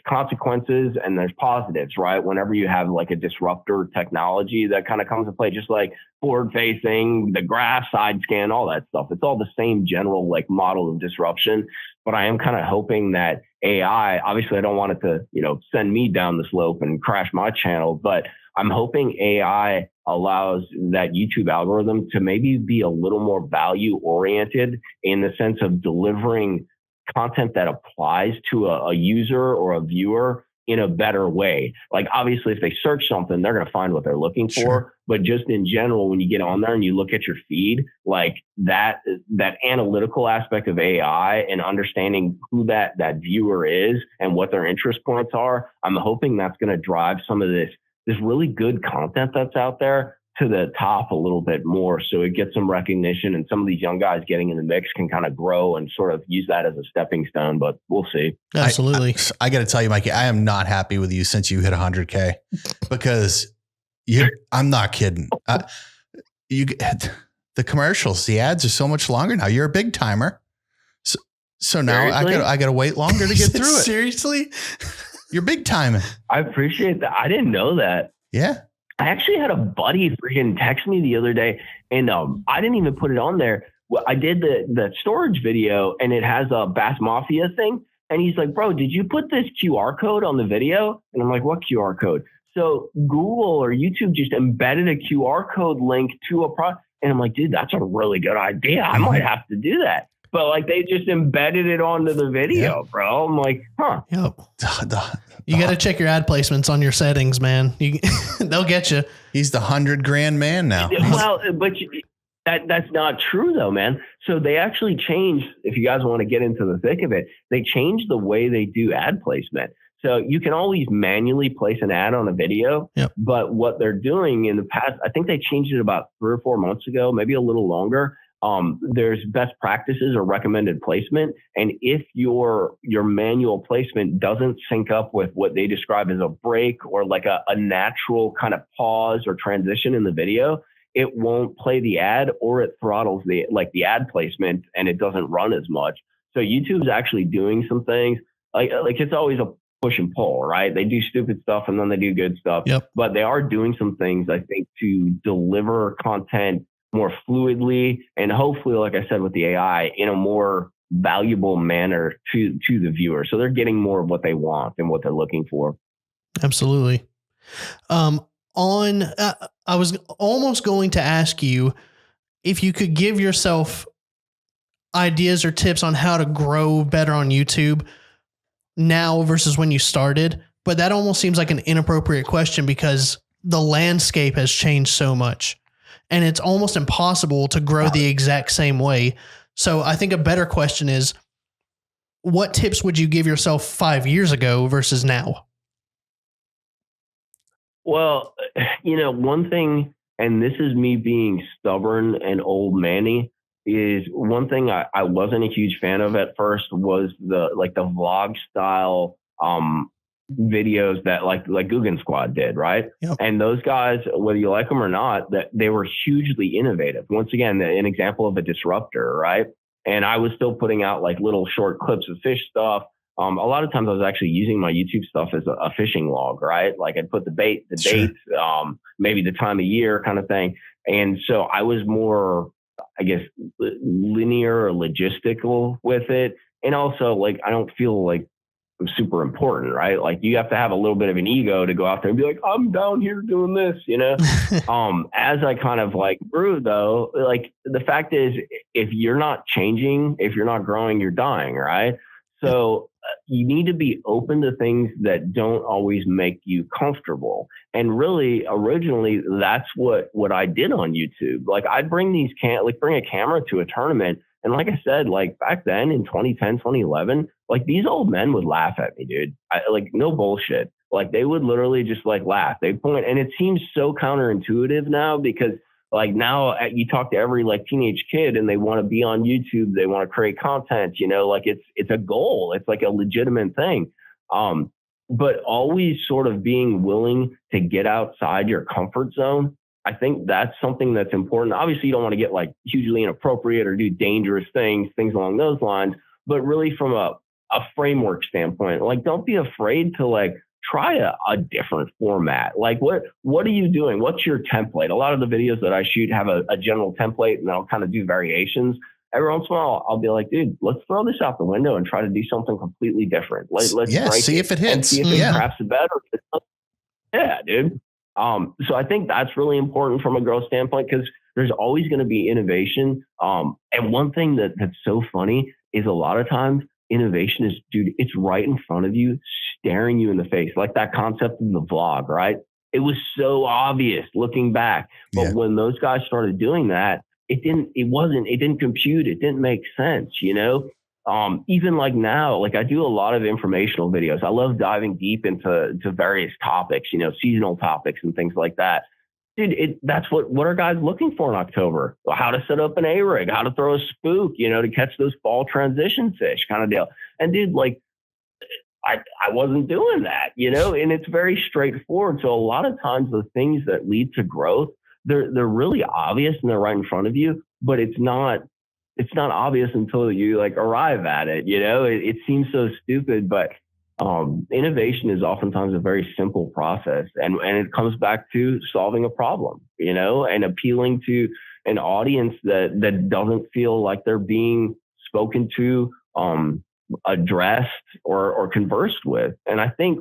consequences and there's positives, right? Whenever you have like a disruptor technology that kind of comes into play, just like forward facing, the graph, side scan, all that stuff. It's all the same general like model of disruption. But I am kind of hoping that AI, obviously I don't want it to, send me down the slope and crash my channel, but I'm hoping AI allows that YouTube algorithm to maybe be a little more value oriented, in the sense of delivering content that applies to a user or a viewer in a better way. Like obviously if they search something, they're going to find what they're looking for. Sure. But just in general, when you get on there and you look at your feed, like that analytical aspect of AI and understanding who that viewer is and what their interest points are, I'm hoping that's going to drive some of this really good content that's out there to the top a little bit more, so it gets some recognition, and some of these young guys getting in the mix can kind of grow and sort of use that as a stepping stone, but we'll see. Absolutely. I got to tell you, Mikey, I am not happy with you since you hit 100K because I'm not kidding. The commercials, the ads are so much longer now. You're a big timer. So now I got to wait longer to get through it. Seriously? You're big timing. I appreciate that. I didn't know that. Yeah. I actually had a buddy freaking text me the other day, and I didn't even put it on there. Well, I did the storage video, and it has a Bass Mafia thing. And he's like, bro, did you put this QR code on the video? And I'm like, what QR code? So Google or YouTube just embedded a QR code link to a product. And I'm like, dude, that's a really good idea. I might have to do that. But like they just embedded it onto the video, bro. I'm like, huh. Yep. You got to check your ad placements on your settings, man. They'll get you. He's the $100,000 man now. Well, but that's not true though, man. So they actually changed, if you guys want to get into the thick of it, they changed the way they do ad placement. So you can always manually place an ad on a video, but what they're doing in the past, I think they changed it about 3 or 4 months ago, maybe a little longer. There's best practices or recommended placement. And if your manual placement doesn't sync up with what they describe as a break or like a natural kind of pause or transition in the video, it won't play the ad, or it throttles the ad placement and it doesn't run as much. So YouTube's actually doing some things like it's always a push and pull, right? They do stupid stuff and then they do good stuff, but they are doing some things, I think, to deliver content more fluidly and hopefully, like I said, with the AI in a more valuable manner to the viewer. So they're getting more of what they want and what they're looking for. Absolutely. I was almost going to ask you if you could give yourself ideas or tips on how to grow better on YouTube now versus when you started, but that almost seems like an inappropriate question because the landscape has changed so much. And it's almost impossible to grow the exact same way. So I think a better question is, what tips would you give yourself 5 years ago versus now? Well, one thing, and this is me being stubborn and old manny, is one thing I wasn't a huge fan of at first was the vlog style videos that like Guggen Squad did, right? Yep. And those guys, whether you like them or not, that they were hugely innovative. Once again, an example of a disruptor, right? And I was still putting out like little short clips of fish stuff. A lot of times I was actually using my YouTube stuff as a fishing log, right? Like I'd put the bait, the dates, maybe the time of year kind of thing. And so I was more, I guess, linear or logistical with it. And also like, I don't feel like super important, right? Like you have to have a little bit of an ego to go out there and be like, I'm down here doing this, As I kind of like grew though, like the fact is, if you're not changing, if you're not growing, you're dying, right? So you need to be open to things that don't always make you comfortable. And really, originally, that's what I did on YouTube. Like I'd bring bring a camera to a tournament. And like I said, like back then in 2010, 2011, like these old men would laugh at me, dude. No bullshit. Like they would literally just like laugh. They point, and it seems so counterintuitive now because like now you talk to every like teenage kid and they want to be on YouTube. They want to create content, like it's a goal. It's like a legitimate thing. But always sort of being willing to get outside your comfort zone. I think that's something that's important. Obviously, you don't want to get like hugely inappropriate or do dangerous things along those lines, but really from a framework standpoint, like don't be afraid to like try a different format. Like what are you doing? What's your template? A lot of the videos that I shoot have a general template and I'll kind of do variations. Every once in a while, I'll be like, dude, let's throw this out the window and try to do something completely different. Let's see if it hits. And see if it perhaps is better. Yeah, dude. So I think that's really important from a growth standpoint because there's always going to be innovation. And one thing that's so funny is a lot of times innovation is, dude, it's right in front of you, staring you in the face. Like that concept in the vlog, right? It was so obvious looking back. But when those guys started doing that, it didn't compute. It didn't make sense, you know? Even like now, like I do a lot of informational videos. I love diving deep into various topics, you know, seasonal topics and things like that. Dude, that's what are guys looking for in October? How to set up an A-rig, how to throw a spook, you know, to catch those fall transition fish kind of deal. And dude, like I wasn't doing that, you know, and it's very straightforward. So a lot of times the things that lead to growth, they're really obvious and they're right in front of you, but it's not obvious until you like arrive at it. You know, it seems so stupid, but innovation is oftentimes a very simple process, and it comes back to solving a problem, you know, and appealing to an audience that doesn't feel like they're being spoken to, addressed or conversed with. And I think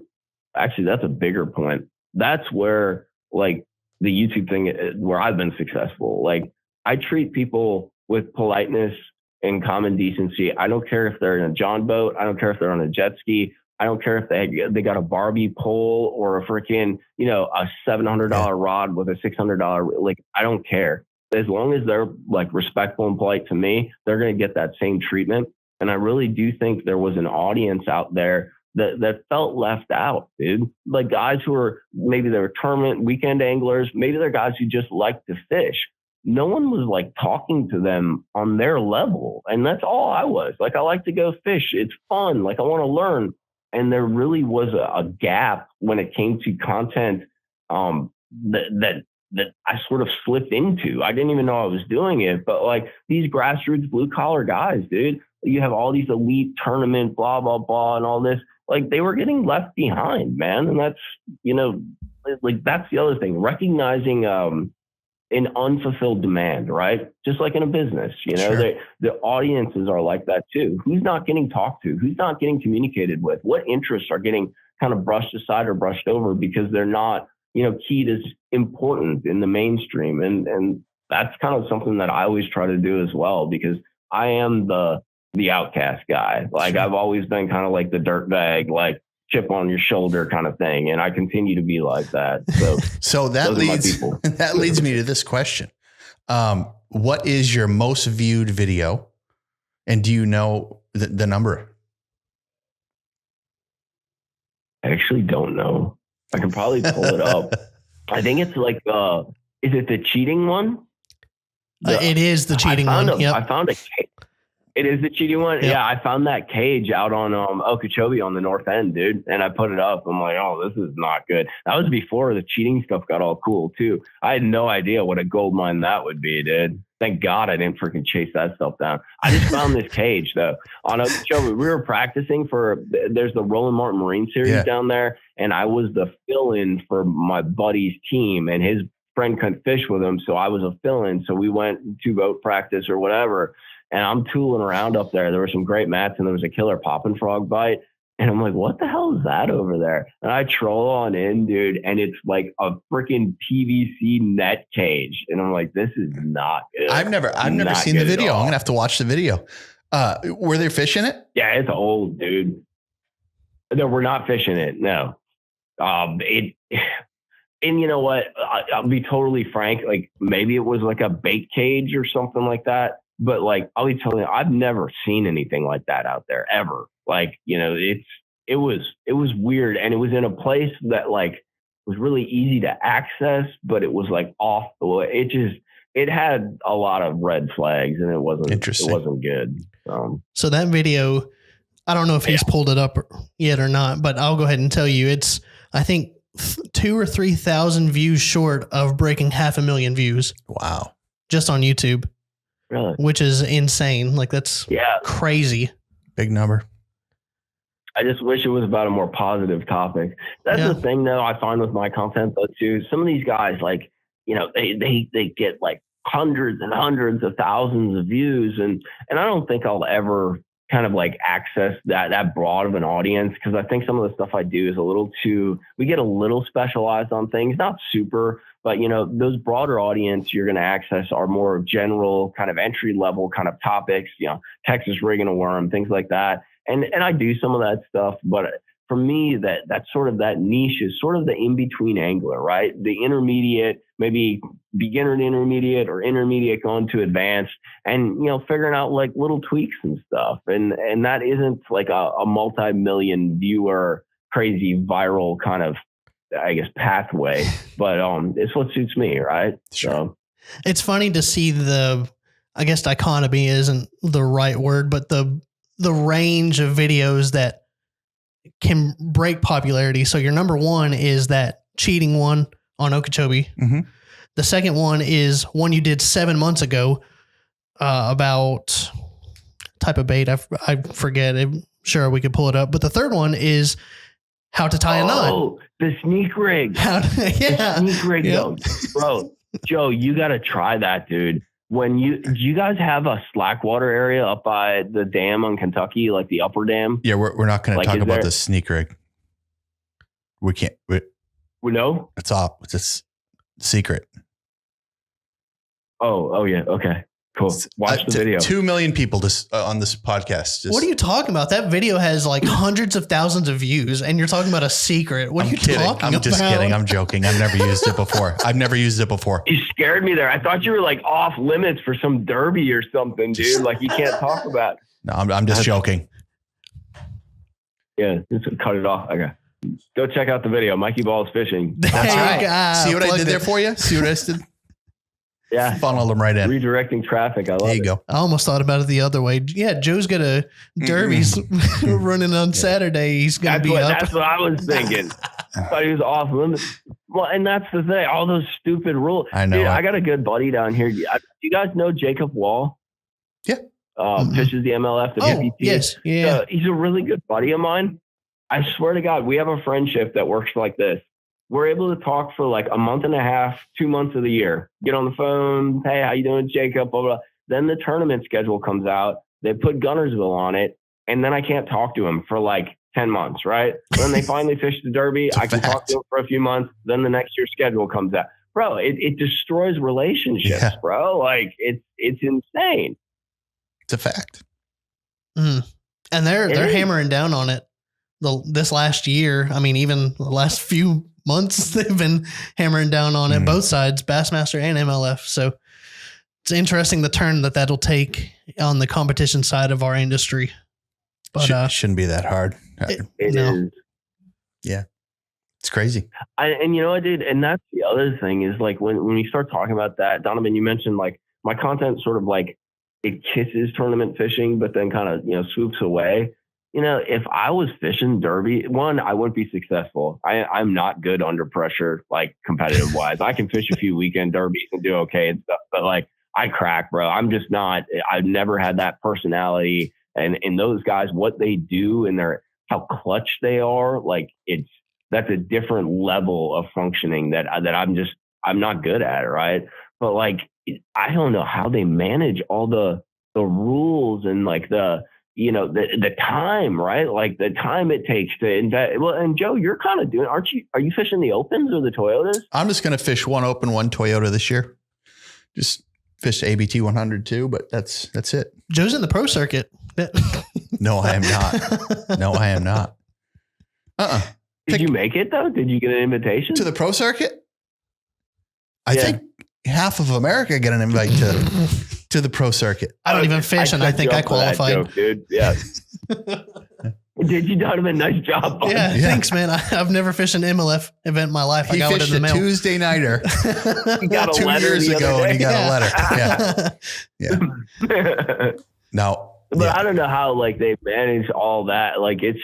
actually that's a bigger point. That's where like the YouTube thing, where I've been successful. Like I treat people with politeness and common decency. I don't care if they're in a John boat. I don't care if they're on a jet ski. I don't care if they got a Barbie pole or a freaking, you know, a $700 rod with a $600. Like, I don't care. As long as they're like respectful and polite to me, they're going to get that same treatment. And I really do think there was an audience out there that felt left out, dude. Like guys who are, maybe they're tournament weekend anglers. Maybe they're guys who just like to fish. No one was like talking to them on their level. And that's all I was. Like, I like to go fish. It's fun. Like, I want to learn. And there really was a gap when it came to content that I sort of slipped into. I didn't even know I was doing it. But like these grassroots blue collar guys, dude, you have all these elite tournament, blah, blah, blah, and all this. Like they were getting left behind, man. And that's, you know, like that's the other thing. Recognizing an unfulfilled demand, right? Just like in a business, you know, sure. The audiences are like that too. Who's not getting talked to? Who's not getting communicated with? What interests are getting kind of brushed aside or brushed over because they're not, you know, keyed as important in the mainstream? And that's kind of something that I always try to do as well, because I am the outcast guy. Like I've always been kind of like the dirtbag, like chip on your shoulder kind of thing. And I continue to be like that. So that leads me to this question. What is your most viewed video? And do you know the number? I actually don't know. I can probably pull it up. I think it's like, is it the cheating one? It is the cheating one. I found a It is the cheating one. Yep. Yeah, I found that cage out on Okeechobee on the north end, dude. And I put it up. I'm like, oh, this is not good. That was before the cheating stuff got all cool, too. I had no idea what a gold mine that would be, dude. Thank God I didn't freaking chase that stuff down. I just found this cage, though. On Okeechobee, we were practicing there's the Roland Martin Marine Series down there. And I was the fill-in for my buddy's team. And his friend couldn't fish with him. So I was a fill-in. So we went to boat practice or whatever. And I'm tooling around up there. There were some great mats and there was a killer popping frog bite. And I'm like, what the hell is that over there? And I troll on in, dude. And it's like a freaking PVC net cage. And I'm like, this is not good. I've never seen the video. I'm going to have to watch the video. Were they fishing it? Yeah, it's old, dude. No, we're not fishing it. No. And you know what? I'll be totally frank. Like maybe it was like a bait cage or something like that. But like, I'll be telling you, I've never seen anything like that out there ever. Like, you know, it was weird. And it was in a place that like was really easy to access, but it was like off the way. It had a lot of red flags and it wasn't good. So that video, I don't know if he's pulled it up yet or not, but I'll go ahead and tell you it's, I think 2,000 or 3,000 views short of breaking 500,000 views. Wow. Just on YouTube. Really? Which is insane. Like that's crazy. Big number. I just wish it was about a more positive topic. That's the thing though, I find with my content though too. Some of these guys, like, you know, they get like hundreds and hundreds of thousands of views. And I don't think I'll ever kind of like access that broad of an audience. Cause I think some of the stuff I do is we get a little specialized on things, not super, but you know, those broader audience you're going to access are more general kind of entry level kind of topics, you know, Texas rigging a worm, things like that. And I do some of that stuff, but for me, that's sort of that niche is sort of the in-between angler, right? The intermediate, maybe beginner to intermediate or intermediate going to advanced, and, you know, figuring out like little tweaks and stuff. And that isn't like a multi-million viewer, crazy viral kind of, I guess, pathway, but it's what suits me, right? Sure. So it's funny to see I guess dichotomy isn't the right word, but the range of videos that can break popularity. So your number one is that cheating one on Okeechobee. Mm-hmm. The second one is one you did 7 months ago about type of bait. I forget. I'm sure we could pull it up. But the third one is how to tie a knot. Oh, the sneak rig. The sneak rig, yep. Bro, Joe, you got to try that, dude. Do you guys have a slackwater area up by the dam on Kentucky, like the upper dam? Yeah, we're not going to talk about the sneak rig. We can't. No? It's all. It's a secret. Oh yeah. Okay. Cool. Watch the video. 2 million people on this podcast. What are you talking about? That video has like hundreds of thousands of views, and you're talking about a secret. What are you talking about? I'm just kidding. I'm joking. I've never used it before. You scared me there. I thought you were like off limits for some derby or something, dude. Like you can't talk about. No, I'm just joking. Yeah, just cut it off. Okay. Go check out the video. Mikeybalzz fishing. That's right. See what I did there for you? See what I did? Yeah. Funnel them right in. Redirecting traffic. I love it. There you go. I almost thought about it the other way. Yeah, Joe's got a derby's running on Saturday. He's going to be up. That's what I was thinking. I thought he was off limits. Well, and that's the thing. All those stupid rules. I know. Dude, I got a good buddy down here. Do you guys know Jacob Wall? Yeah. Fishes the MLF, the VPT. Yes. Yeah. He's a really good buddy of mine. I swear to God, we have a friendship that works like this. We're able to talk for like a month and a half, 2 months of the year. Get on the phone. Hey, how you doing, Jacob? Blah, blah. Then the tournament schedule comes out. They put Gunnersville on it. And then I can't talk to him for like 10 months, right? Then they finally fish the Derby. I can talk to him for a few months. Then the next year's schedule comes out. Bro, it destroys relationships, bro. Like it's insane. It's a fact. Mm. And they're hammering down on it. This last year, I mean, even the last few months, they've been hammering down on it, both sides, Bassmaster and MLF. So it's interesting the turn that'll take on the competition side of our industry. But shouldn't be that hard. It is. Yeah. It's crazy. And you know what, dude? And that's the other thing is like when we start talking about that, Donovan, you mentioned like my content sort of like it kisses tournament fishing, but then kind of, swoops away. You know, if I was fishing Derby, one, I wouldn't be successful. I'm not good under pressure, like competitive wise. I can fish a few weekend derbies and do okay and stuff, but like I crack, bro. I'm just not. I've never had that personality. And those guys, what they do and how clutch they are, like that's a different level of functioning that I'm not good at, right? But like I don't know how they manage all the rules and like the time, right? Like the time it takes to invest. Well, and Joe, you're kind of doing, are you fishing the Opens or the Toyotas? I'm just going to fish one Open, one Toyota this year. Just fish ABT 100 too, but that's it. Joe's in the pro circuit. No, I am not. No, I am not. Did you make it though? Did you get an invitation to the pro circuit? I think half of America got an invite to the pro circuit. I don't even fish, and I think I qualified. Joke, dude. Yeah. Did you, Donovan? Nice job. Buddy. Yeah, thanks, man. I've never fished an MLF event in my life. He got fished a Tuesday nighter he got 2 years ago, and he got a letter. Yeah. No, but I don't know how like they manage all that. Like it's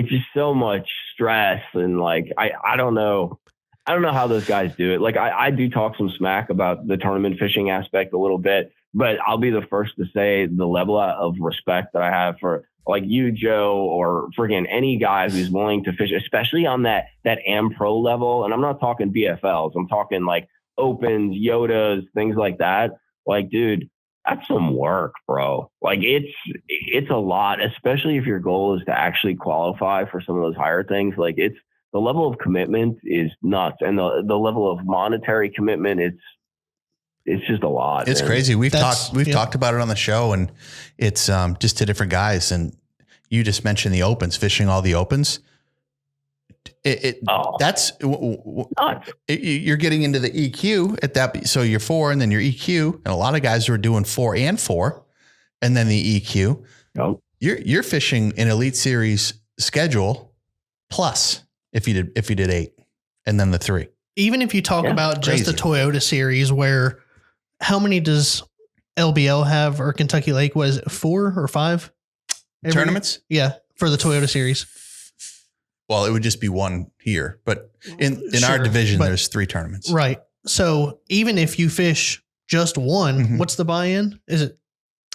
just so much stress, and like I don't know. I don't know how those guys do it. Like I do talk some smack about the tournament fishing aspect a little bit, but I'll be the first to say the level of respect that I have for like you, Joe, or friggin' any guy who's willing to fish, especially on that AM pro level. And I'm not talking BFLs. I'm talking like Opens, Yodas, things like that. Like, dude, that's some work, bro. Like it's a lot, especially if your goal is to actually qualify for some of those higher things. Like the level of commitment is nuts, and the level of monetary commitment, it's just a lot. It's crazy. We've talked about it on the show, and it's just to different guys, and you just mentioned the opens, fishing all the opens. That's you're getting into the EQ at that. So you're 4 and then your EQ, and a lot of guys are doing 4 and 4 and then the EQ. Nope. You're fishing an Elite Series schedule plus if you did 8 and then the 3. Even if you talk about just the Toyota Series, where how many does LBL have, or Kentucky Lake? Was it 4 or 5 tournaments? Yeah, for the Toyota Series. Well, it would just be 1 here, but in our division, there's 3 tournaments. Right. So even if you fish just one, what's the buy-in? Is it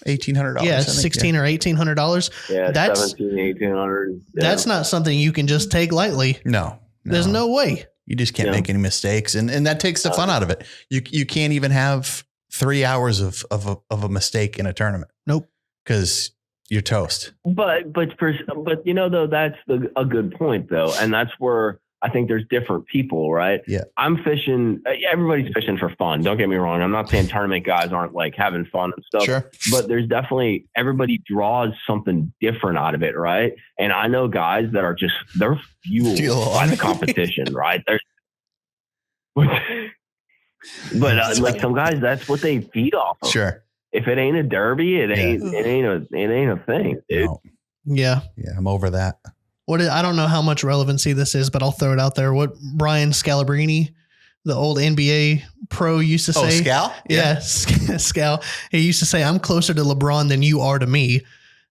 $1,800? Yeah, $1,600 or $1,800. Yeah, that's $1,700, $1,800. That's not something you can just take lightly. No. There's no way. You just can't make any mistakes, and that takes the fun out of it. You can't even have 3 hours of a mistake in a tournament. Nope, because you're toast. But though, that's a good point though, and that's where I think there's different people, right? Yeah. I'm fishing. Everybody's fishing for fun. Don't get me wrong. I'm not saying tournament guys aren't like having fun and stuff. Sure. But there's definitely, everybody draws something different out of it, right? And I know guys that are they're fueled by the competition, right? But like some guys, that's what they feed off of. Sure. If it ain't a derby, it ain't a thing, dude. No. Yeah. Yeah. I'm over that. I don't know how much relevancy this is, but I'll throw it out there. What Brian Scalabrine, the old NBA pro, used to say. Oh, Scal? Yeah. Scal. He used to say, I'm closer to LeBron than you are to me.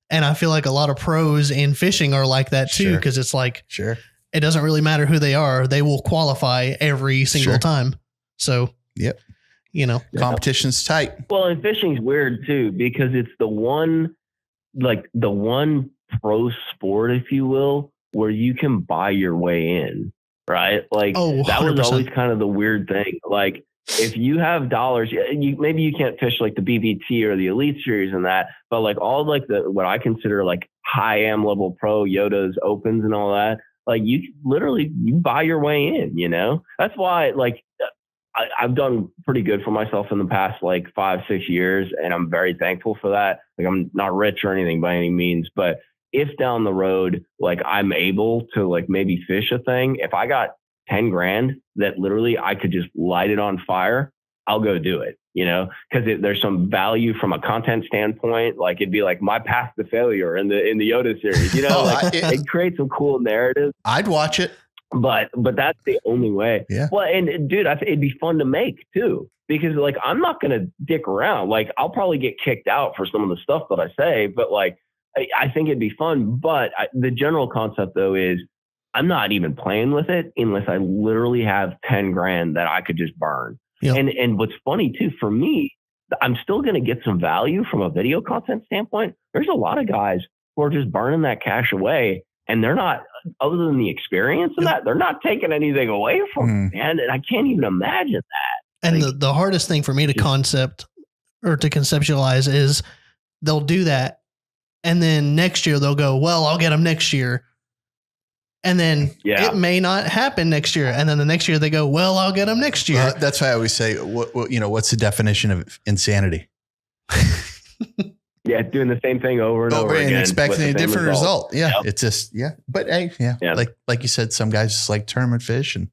And I feel like a lot of pros in fishing are like that too. Cause it's like, it doesn't really matter who they are. They will qualify every single time. So, competition's tight. Well, and fishing's weird too, because it's the one pro sport, if you will, where you can buy your way in, right? Like that was always kind of the weird thing. Like if you have dollars, maybe you can't fish like the BBT or the Elite Series and that, but like all like what I consider like high AM level pro, Yodas, Opens and all that, like you buy your way in, That's why like I've done pretty good for myself in the past like 5-6 years, and I'm very thankful for that. Like I'm not rich or anything by any means, but if down the road, like I'm able to like maybe fish a thing, if I got 10 grand that literally I could just light it on fire, I'll go do it, because there's some value from a content standpoint. Like it'd be like my path to failure in the Yoda series, it creates some cool narratives. I'd watch it. But that's the only way. Yeah. Well, and dude, it'd be fun to make too, because like, I'm not going to dick around. Like I'll probably get kicked out for some of the stuff that I say, but like, I think it'd be fun. But the general concept though is I'm not even playing with it unless I literally have 10 grand that I could just burn. Yep. And what's funny too, for me, I'm still going to get some value from a video content standpoint. There's a lot of guys who are just burning that cash away, and they're not, other than the experience of that, they're not taking anything away from it, man. And I can't even imagine that. And like, the hardest thing for me to conceptualize is they'll do that. And then next year they'll go, well, I'll get them next year. And then it may not happen next year. And then the next year they go, well, I'll get them next year. That's why I always say, what's the definition of insanity? Yeah, doing the same thing over and over again and expecting a different result. Yeah, yep. It's just But hey, like you said, some guys just like tournament fish, and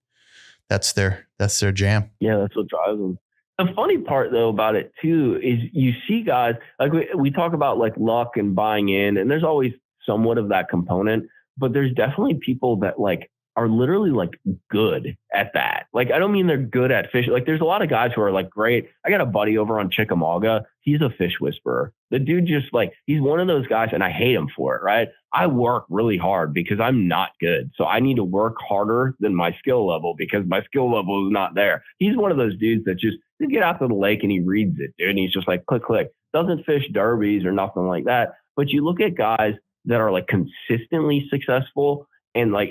that's their jam. Yeah, that's what drives them. The funny part though about it too is you see guys like we talk about like luck and buying in, and there's always somewhat of that component, but there's definitely people that like are literally like good at that. Like, I don't mean they're good at fishing. Like there's a lot of guys who are like great. I got a buddy over on Chickamauga. He's a fish whisperer. The dude just like, he's one of those guys, and I hate him for it, right? I work really hard because I'm not good. So I need to work harder than my skill level because my skill level is not there. He's one of those dudes that just get out to the lake and he reads it, dude. And he's just like, click, click. Doesn't fish derbies or nothing like that. But you look at guys that are like consistently successful, and like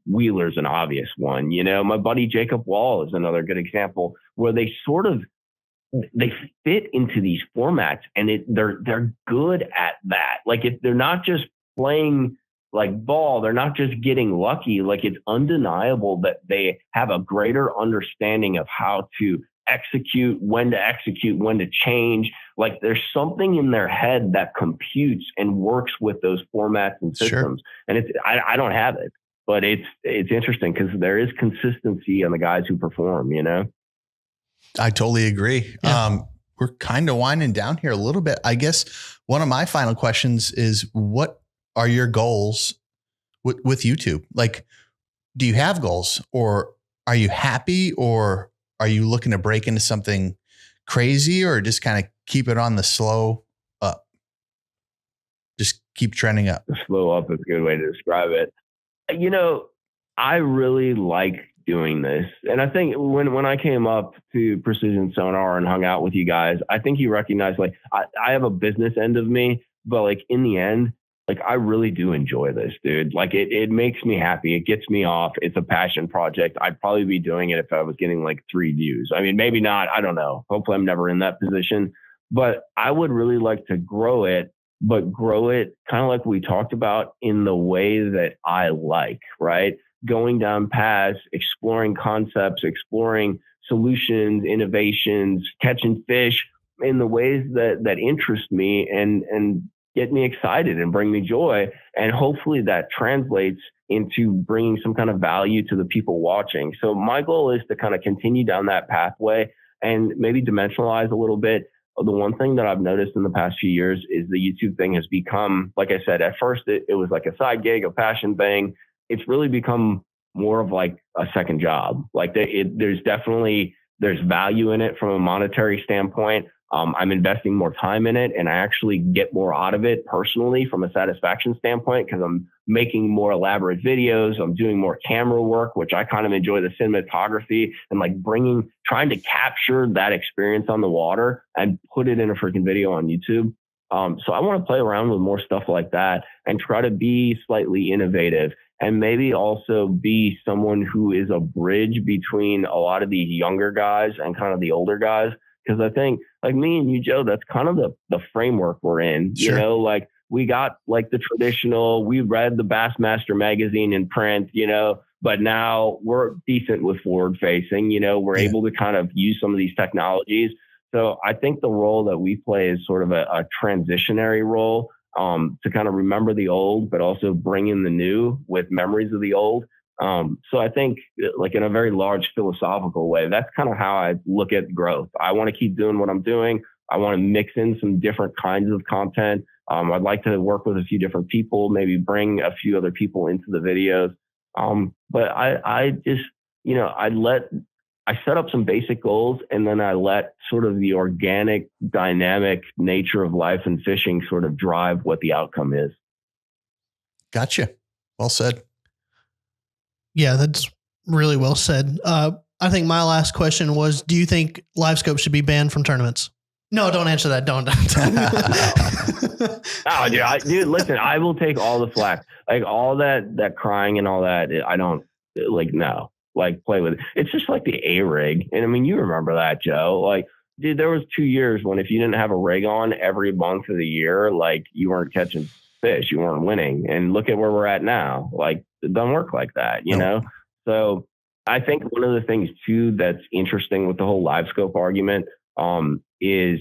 Wheeler's an obvious one. My buddy Jacob Wall is another good example where they fit into these formats, and they're good at that. Like if they're not just playing like ball, they're not just getting lucky. Like it's undeniable that they have a greater understanding of how to execute, when to change. Like there's something in their head that computes and works with those formats and systems. Sure. And I don't have it, but it's interesting because there is consistency on the guys who perform, you know? I totally agree. Yeah. We're kind of winding down here a little bit. I guess one of my final questions is, what are your goals with YouTube? Like, do you have goals, or are you happy, or are you looking to break into something crazy, or just kind of keep it on the slow up? Just keep trending up. The slow up is a good way to describe it. You know, I really like doing this. And I think when I came up to Precision Sonar and hung out with you guys, I think you recognized, like, I have a business end of me, but like in the end, like I really do enjoy this, dude. Like it makes me happy. It gets me off. It's a passion project. I'd probably be doing it if I was getting like 3 views. I mean, maybe not. I don't know. Hopefully I'm never in that position, but I would really like to grow it, but grow it kind of like we talked about in the way that I like, right? Going down paths, exploring concepts, exploring solutions, innovations, catching fish in the ways that interest me and get me excited and bring me joy. And hopefully that translates into bringing some kind of value to the people watching. So my goal is to kind of continue down that pathway and maybe dimensionalize a little bit. The one thing that I've noticed in the past few years is the YouTube thing has become, like I said, at first it was like a side gig, a passion thing. It's really become more of like a second job. Like there's value in it from a monetary standpoint. I'm investing more time in it, and I actually get more out of it personally from a satisfaction standpoint because I'm making more elaborate videos. I'm doing more camera work, which I kind of enjoy the cinematography and like trying to capture that experience on the water and put it in a freaking video on YouTube. So I want to play around with more stuff like that and try to be slightly innovative and maybe also be someone who is a bridge between a lot of these younger guys and kind of the older guys. Because I think, like me and you, Joe, that's kind of the framework we're in. Sure. You know, like we got like the traditional, we read the Bassmaster magazine in print, you know, but now we're decent with forward facing, you know, we're able to kind of use some of these technologies. So I think the role that we play is sort of a transitionary role to kind of remember the old, but also bring in the new with memories of the old. So I think like in a very large philosophical way, that's kind of how I look at growth. I want to keep doing what I'm doing. I want to mix in some different kinds of content. I'd like to work with a few different people, maybe bring a few other people into the videos. But I just, you know, I set up some basic goals and then I let sort of the organic, dynamic nature of life and fishing sort of drive what the outcome is. Gotcha. Well said. Yeah, that's really well said. I think my last question was, do you think LiveScope should be banned from tournaments? No, don't answer that. Don't. Oh, dude, listen, I will take all the flack. Like all that crying and all that. I don't like, no, like play with it. It's just like the A rig. And I mean, you remember that, Joe, like, dude, there was 2 years when if you didn't have a rig on every month of the year, like you weren't catching fish, you weren't winning. And look at where we're at now. Like it doesn't work like that, you know? So I think one of the things too, that's interesting with the whole LiveScope argument, is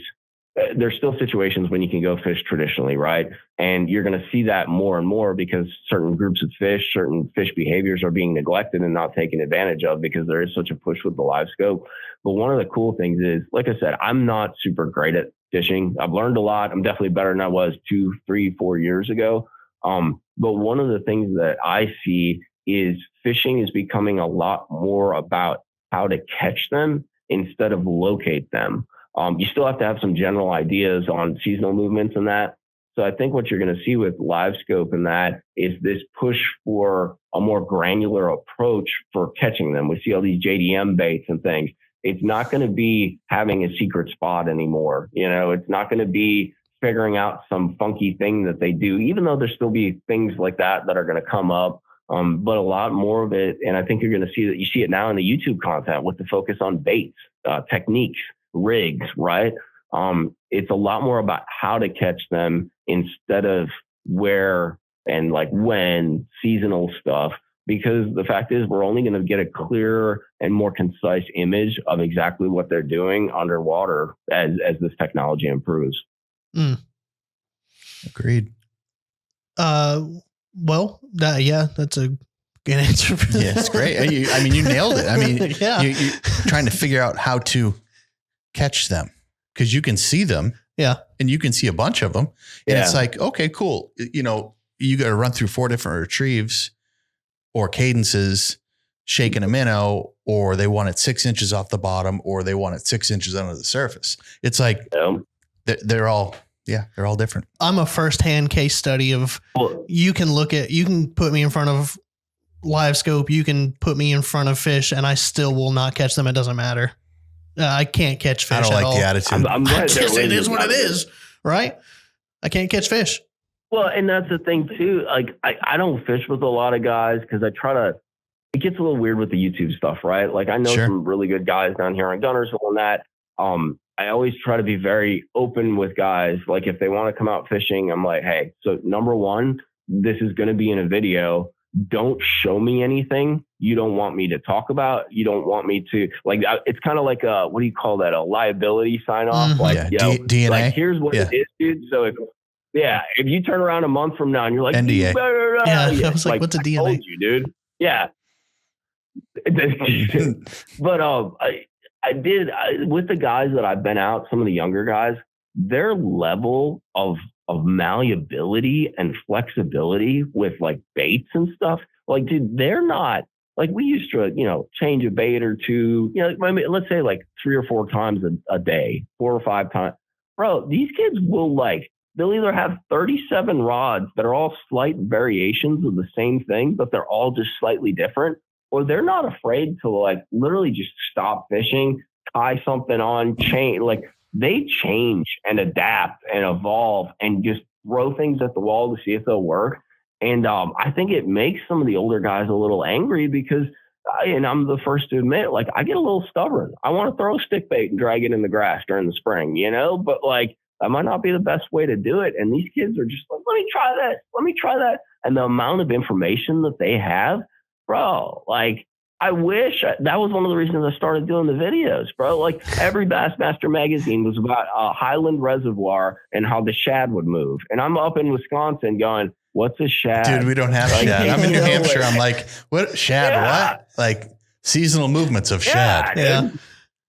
there's still situations when you can go fish traditionally, right? And you're going to see that more and more because certain groups of fish, certain fish behaviors are being neglected and not taken advantage of because there is such a push with the LiveScope. But one of the cool things is, like I said, I'm not super great at fishing. I've learned a lot. I'm definitely better than I was 2, 3, 4 years ago. But one of the things that I see is fishing is becoming a lot more about how to catch them instead of locate them. You still have to have some general ideas on seasonal movements and that. So I think what you're going to see with LiveScope and that is this push for a more granular approach for catching them. We see all these JDM baits and things. It's not going to be having a secret spot anymore. You know, it's not going to be figuring out some funky thing that they do, even though there's still be things like that that are going to come up. But a lot more of it, and I think you're going to see that. You see it now in the YouTube content with the focus on baits, techniques, rigs, right? It's a lot more about how to catch them instead of where and like when, seasonal stuff. because the fact is we're only going to get a clearer and more concise image of exactly what they're doing underwater as this technology improves. Agreed. Well, that's a good answer. Yeah, it's great. You nailed it. I mean, yeah. you're trying to figure out how to catch them because you can see them. Yeah. And you can see a bunch of them. And it's like, okay, cool. You got to run through 4 different retrieves or cadences, shake in a minnow, or they want it 6 inches off the bottom, or they want it 6 inches under the surface. It's like they're all different. I'm a firsthand case study of you can put me in front of live scope, you can put me in front of fish, and I still will not catch them. It doesn't matter. I can't catch fish. I don't like the attitude. I'm glad it is what it is, right? I can't catch fish. Well, and that's the thing too. Like I don't fish with a lot of guys because it gets a little weird with the YouTube stuff, right? Like I know some really good guys down here on Gunnersville and that. I always try to be very open with guys. Like if they want to come out fishing, I'm like, hey, so number one, this is going to be in a video. Don't show me anything you don't want me to talk about. You don't want me to it's kind of like what do you call that? A liability sign off. Mm-hmm. Like, DNA. Like here's what it is, dude. So if you turn around a month from now and you're like, NDA. I was like, what's a DNA? I told you, dude. Yeah. But I did with the guys that I've been out, some of the younger guys, their level of malleability and flexibility with like baits and stuff. Like, dude, they're not like we used to, change a bait or two, let's say like 3 or 4 times a day, 4 or 5 times. Bro, these kids they'll either have 37 rods that are all slight variations of the same thing, but they're all just slightly different, or they're not afraid to like literally just stop fishing, tie something on, chain. Like they change and adapt and evolve and just throw things at the wall to see if they'll work. And I think it makes some of the older guys a little angry because, and I'm the first to admit, like I get a little stubborn. I want to throw a stick bait and drag it in the grass during the spring, but like that might not be the best way to do it. And these kids are just like, let me try that. And the amount of information that they have, bro, like I wish that was one of the reasons I started doing the videos, bro. Like every Bassmaster magazine was about a Highland reservoir and how the shad would move. And I'm up in Wisconsin going, what's a shad? Dude, we don't have shad. I'm in New Hampshire. I'm like, what shad? Yeah. What? Like seasonal movements of shad. Yeah.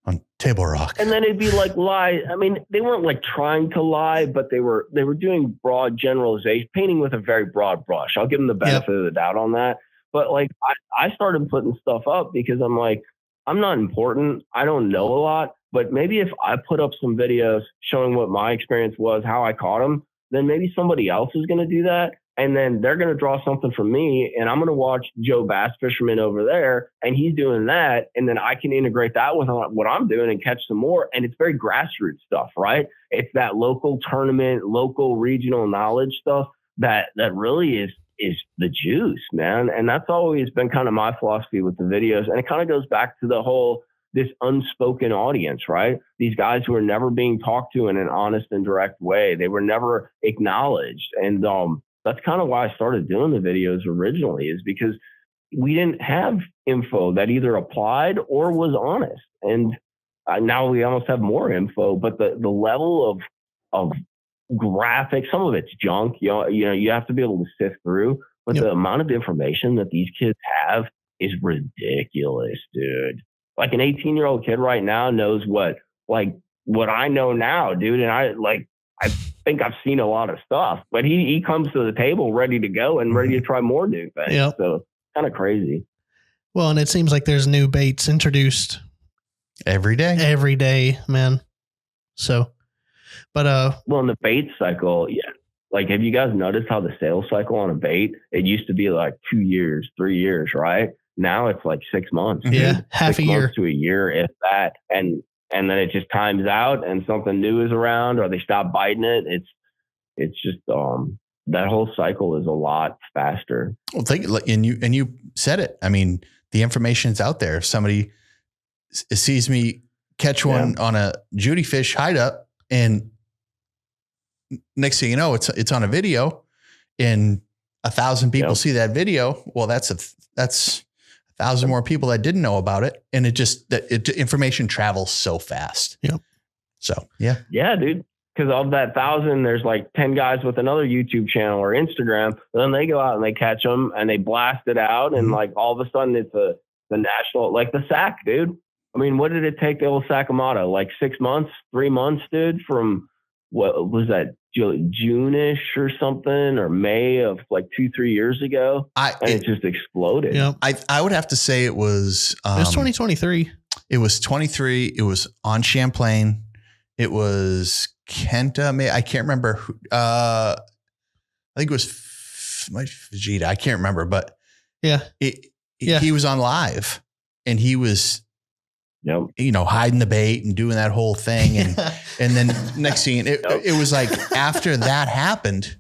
On Table Rock. And then it'd be like lie. I mean, they weren't like trying to lie, but they were doing broad generalization, painting with a very broad brush. I'll give them the benefit of the doubt on that. But like I started putting stuff up because I'm like, I'm not important. I don't know a lot, but maybe if I put up some videos showing what my experience was, how I caught them, then maybe somebody else is going to do that. And then they're going to draw something from me and I'm going to watch Joe Bass Fisherman over there and he's doing that. And then I can integrate that with what I'm doing and catch some more. And it's very grassroots stuff, right? It's that local tournament, local regional knowledge stuff that really is the juice, man. And that's always been kind of my philosophy with the videos. And it kind of goes back to the whole, this unspoken audience, right? These guys who are never being talked to in an honest and direct way. They were never acknowledged. And that's kind of why I started doing the videos originally, is because we didn't have info that either applied or was honest. And now we almost have more info, but the level of graphics, some of it's junk, you have to be able to sift through, but the amount of information that these kids have is ridiculous, dude. Like an 18-year-old kid right now knows what I know now, dude. And I think I've seen a lot of stuff, but he comes to the table ready to go and ready to try more new things. Yep. So kind of crazy. Well, and it seems like there's new baits introduced every day, man. So, but, well, in the bait cycle, yeah. Like, have you guys noticed how the sales cycle on a bait, it used to be like 2 years, 3 years, right? Now it's like 6 months. Yeah. Half a year to a year, if that. And then it just times out and something new is around or they stop biting it. It's just, that whole cycle is a lot faster. Well, and you said it. I mean, the information's out there. If somebody sees me catch one on a Judy fish hideout and next thing you know, it's on a video and 1,000 people see that video. Well, that's that's 1,000 more people that didn't know about it. And information travels so fast. Yep. So, yeah. Yeah, dude. Because of that 1,000, there's like 10 guys with another YouTube channel or Instagram. Then they go out and they catch them and they blast it out. And like all of a sudden it's the national, like the sack, dude. I mean, what did it take the old Sakamoto? Like 6 months, 3 months, dude, from what was that, June-ish or something, or May of like 2-3 years ago? It just exploded. Yeah. I would have to say it was... it was 2023. It was 23. It was on Champlain. It was Kenta. I can't remember who. I think it was Vegeta. I can't remember, but yeah, he was on live and he was, Yep. Hiding the bait and doing that whole thing. And, and then next thing, it was like after that happened,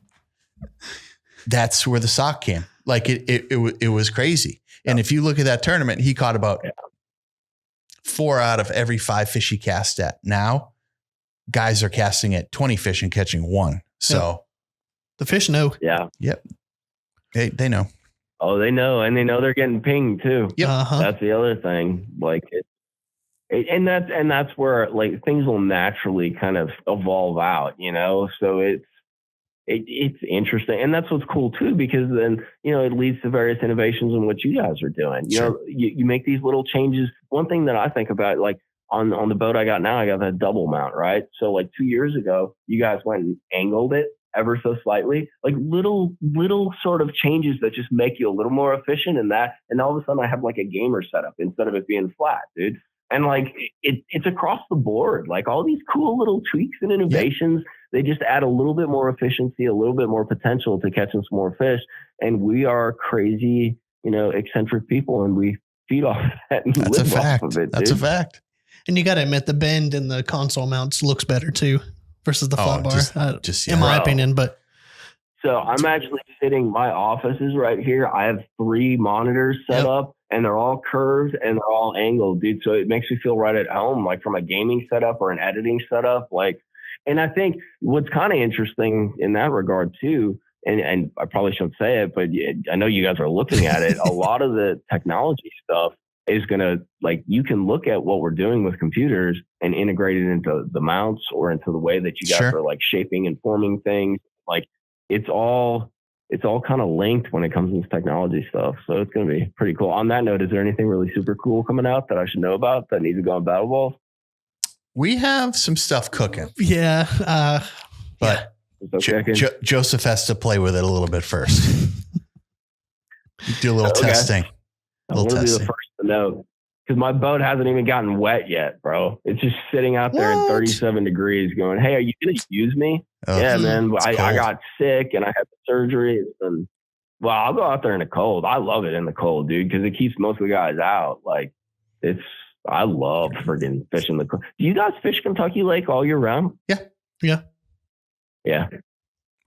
that's where the sock came. Like it was crazy. Yep. And if you look at that tournament, he caught about 4 out of every 5 fish he cast at. Now guys are casting at 20 fish and catching 1. So the fish know. Yeah. Yep. They know. Oh, they know. And they know they're getting pinged too. Yep. Uh-huh. That's the other thing. Like and that's where like things will naturally kind of evolve out, so it's interesting. And that's what's cool too, because then, it leads to various innovations in what you guys are doing. You make these little changes. One thing that I think about, like on the boat I got now, I got that double mount, right? So like 2 years ago, you guys went and angled it ever so slightly, like little sort of changes that just make you a little more efficient in that. And all of a sudden I have like a gamer setup instead of it being flat, dude. And like it's across the board, like all these cool little tweaks and innovations, they just add a little bit more efficiency, a little bit more potential to catching some more fish. And we are crazy, eccentric people, and we feed off that and That's live a fact. off of it. That's dude. a fact. And you got to admit the bend in the console mounts looks better too versus the flat bar, in my opinion. But so I'm actually sitting, my office is right here. I have 3 monitors set up and they're all curved and they're all angled, dude. So it makes me feel right at home, like from a gaming setup or an editing setup. Like, and I think what's kind of interesting in that regard too, and I probably shouldn't say it, but I know you guys are looking at it. A lot of the technology stuff is going to, like, you can look at what we're doing with computers and integrate it into the mounts or into the way that you guys are like shaping and forming things. Like it's all kind of linked when it comes to this technology stuff. So it's going to be pretty cool. On that note, is there anything really super cool coming out that I should know about that needs to go on Battle Balls? We have some stuff cooking. Yeah. But Joseph has to play with it a little bit first. Do a little testing. I want to be the first to know, because my boat hasn't even gotten wet yet, bro. It's just sitting out there in 37 degrees going, hey, are you going to use me? Yeah, man. I got sick and I had the surgery. And, well, I'll go out there in the cold. I love it in the cold, dude, because it keeps most of the guys out. Like, I love friggin' fishing the cold. Do you guys fish Kentucky Lake all year round? Yeah. Yeah.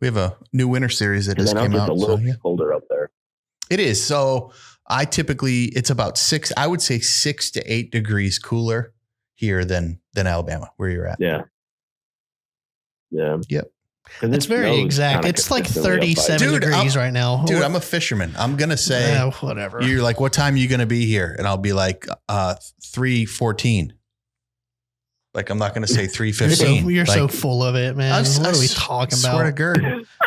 We have a new winter series that just came out. It's a little colder up there. It is. So it's about 6 to 8 degrees cooler here than Alabama, where you're at. Yeah. Yep. It's very exact. It's like 37 degrees right now. Dude, I'm a fisherman. I'm going to say, whatever. You're like, what time are you going to be here? And I'll be like, 3:14. Like, I'm not going to say 3:15. You're so full of it, man. What are we talking about?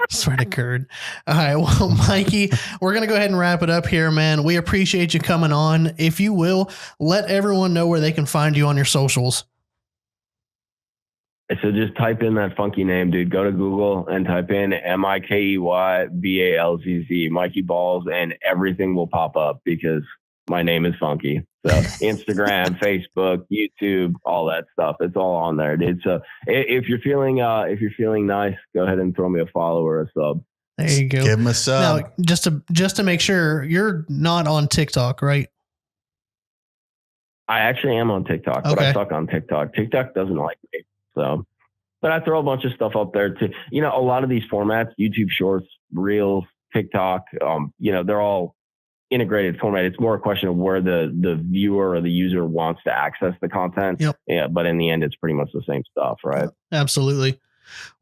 Swear to God. All right. Well, Mikey, we're going to go ahead and wrap it up here, man. We appreciate you coming on. If you will, let everyone know where they can find you on your socials. So just type in that funky name, dude. Go to Google and type in Mikeybalzz, Mikeybalzz, and everything will pop up because my name is funky. So Instagram, Facebook, YouTube, all that stuff. It's all on there, dude. So if you're feeling nice, go ahead and throw me a follow or a sub. There you go. Give him a sub. Now, just to make sure, you're not on TikTok, right? I actually am on TikTok, but I suck on TikTok. TikTok doesn't like me. So, but I throw a bunch of stuff up there too. A lot of these formats, YouTube Shorts, Reels, TikTok, they're all integrated format. It's more a question of where the viewer or the user wants to access the content. Yep. Yeah, but in the end, it's pretty much the same stuff, right? Absolutely.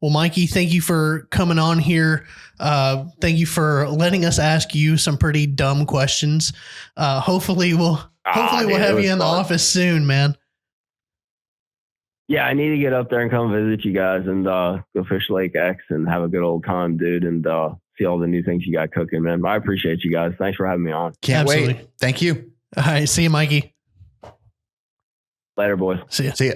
Well, Mikey, thank you for coming on here. Thank you for letting us ask you some pretty dumb questions. Hopefully we'll have you in the office soon, man. Yeah, I need to get up there and come visit you guys and go fish Lake X and have a good old time, dude, and see all the new things you got cooking, man. I appreciate you guys. Thanks for having me on. Can't wait. Thank you. All right. See you, Mikey. Later, boys. See ya. See ya.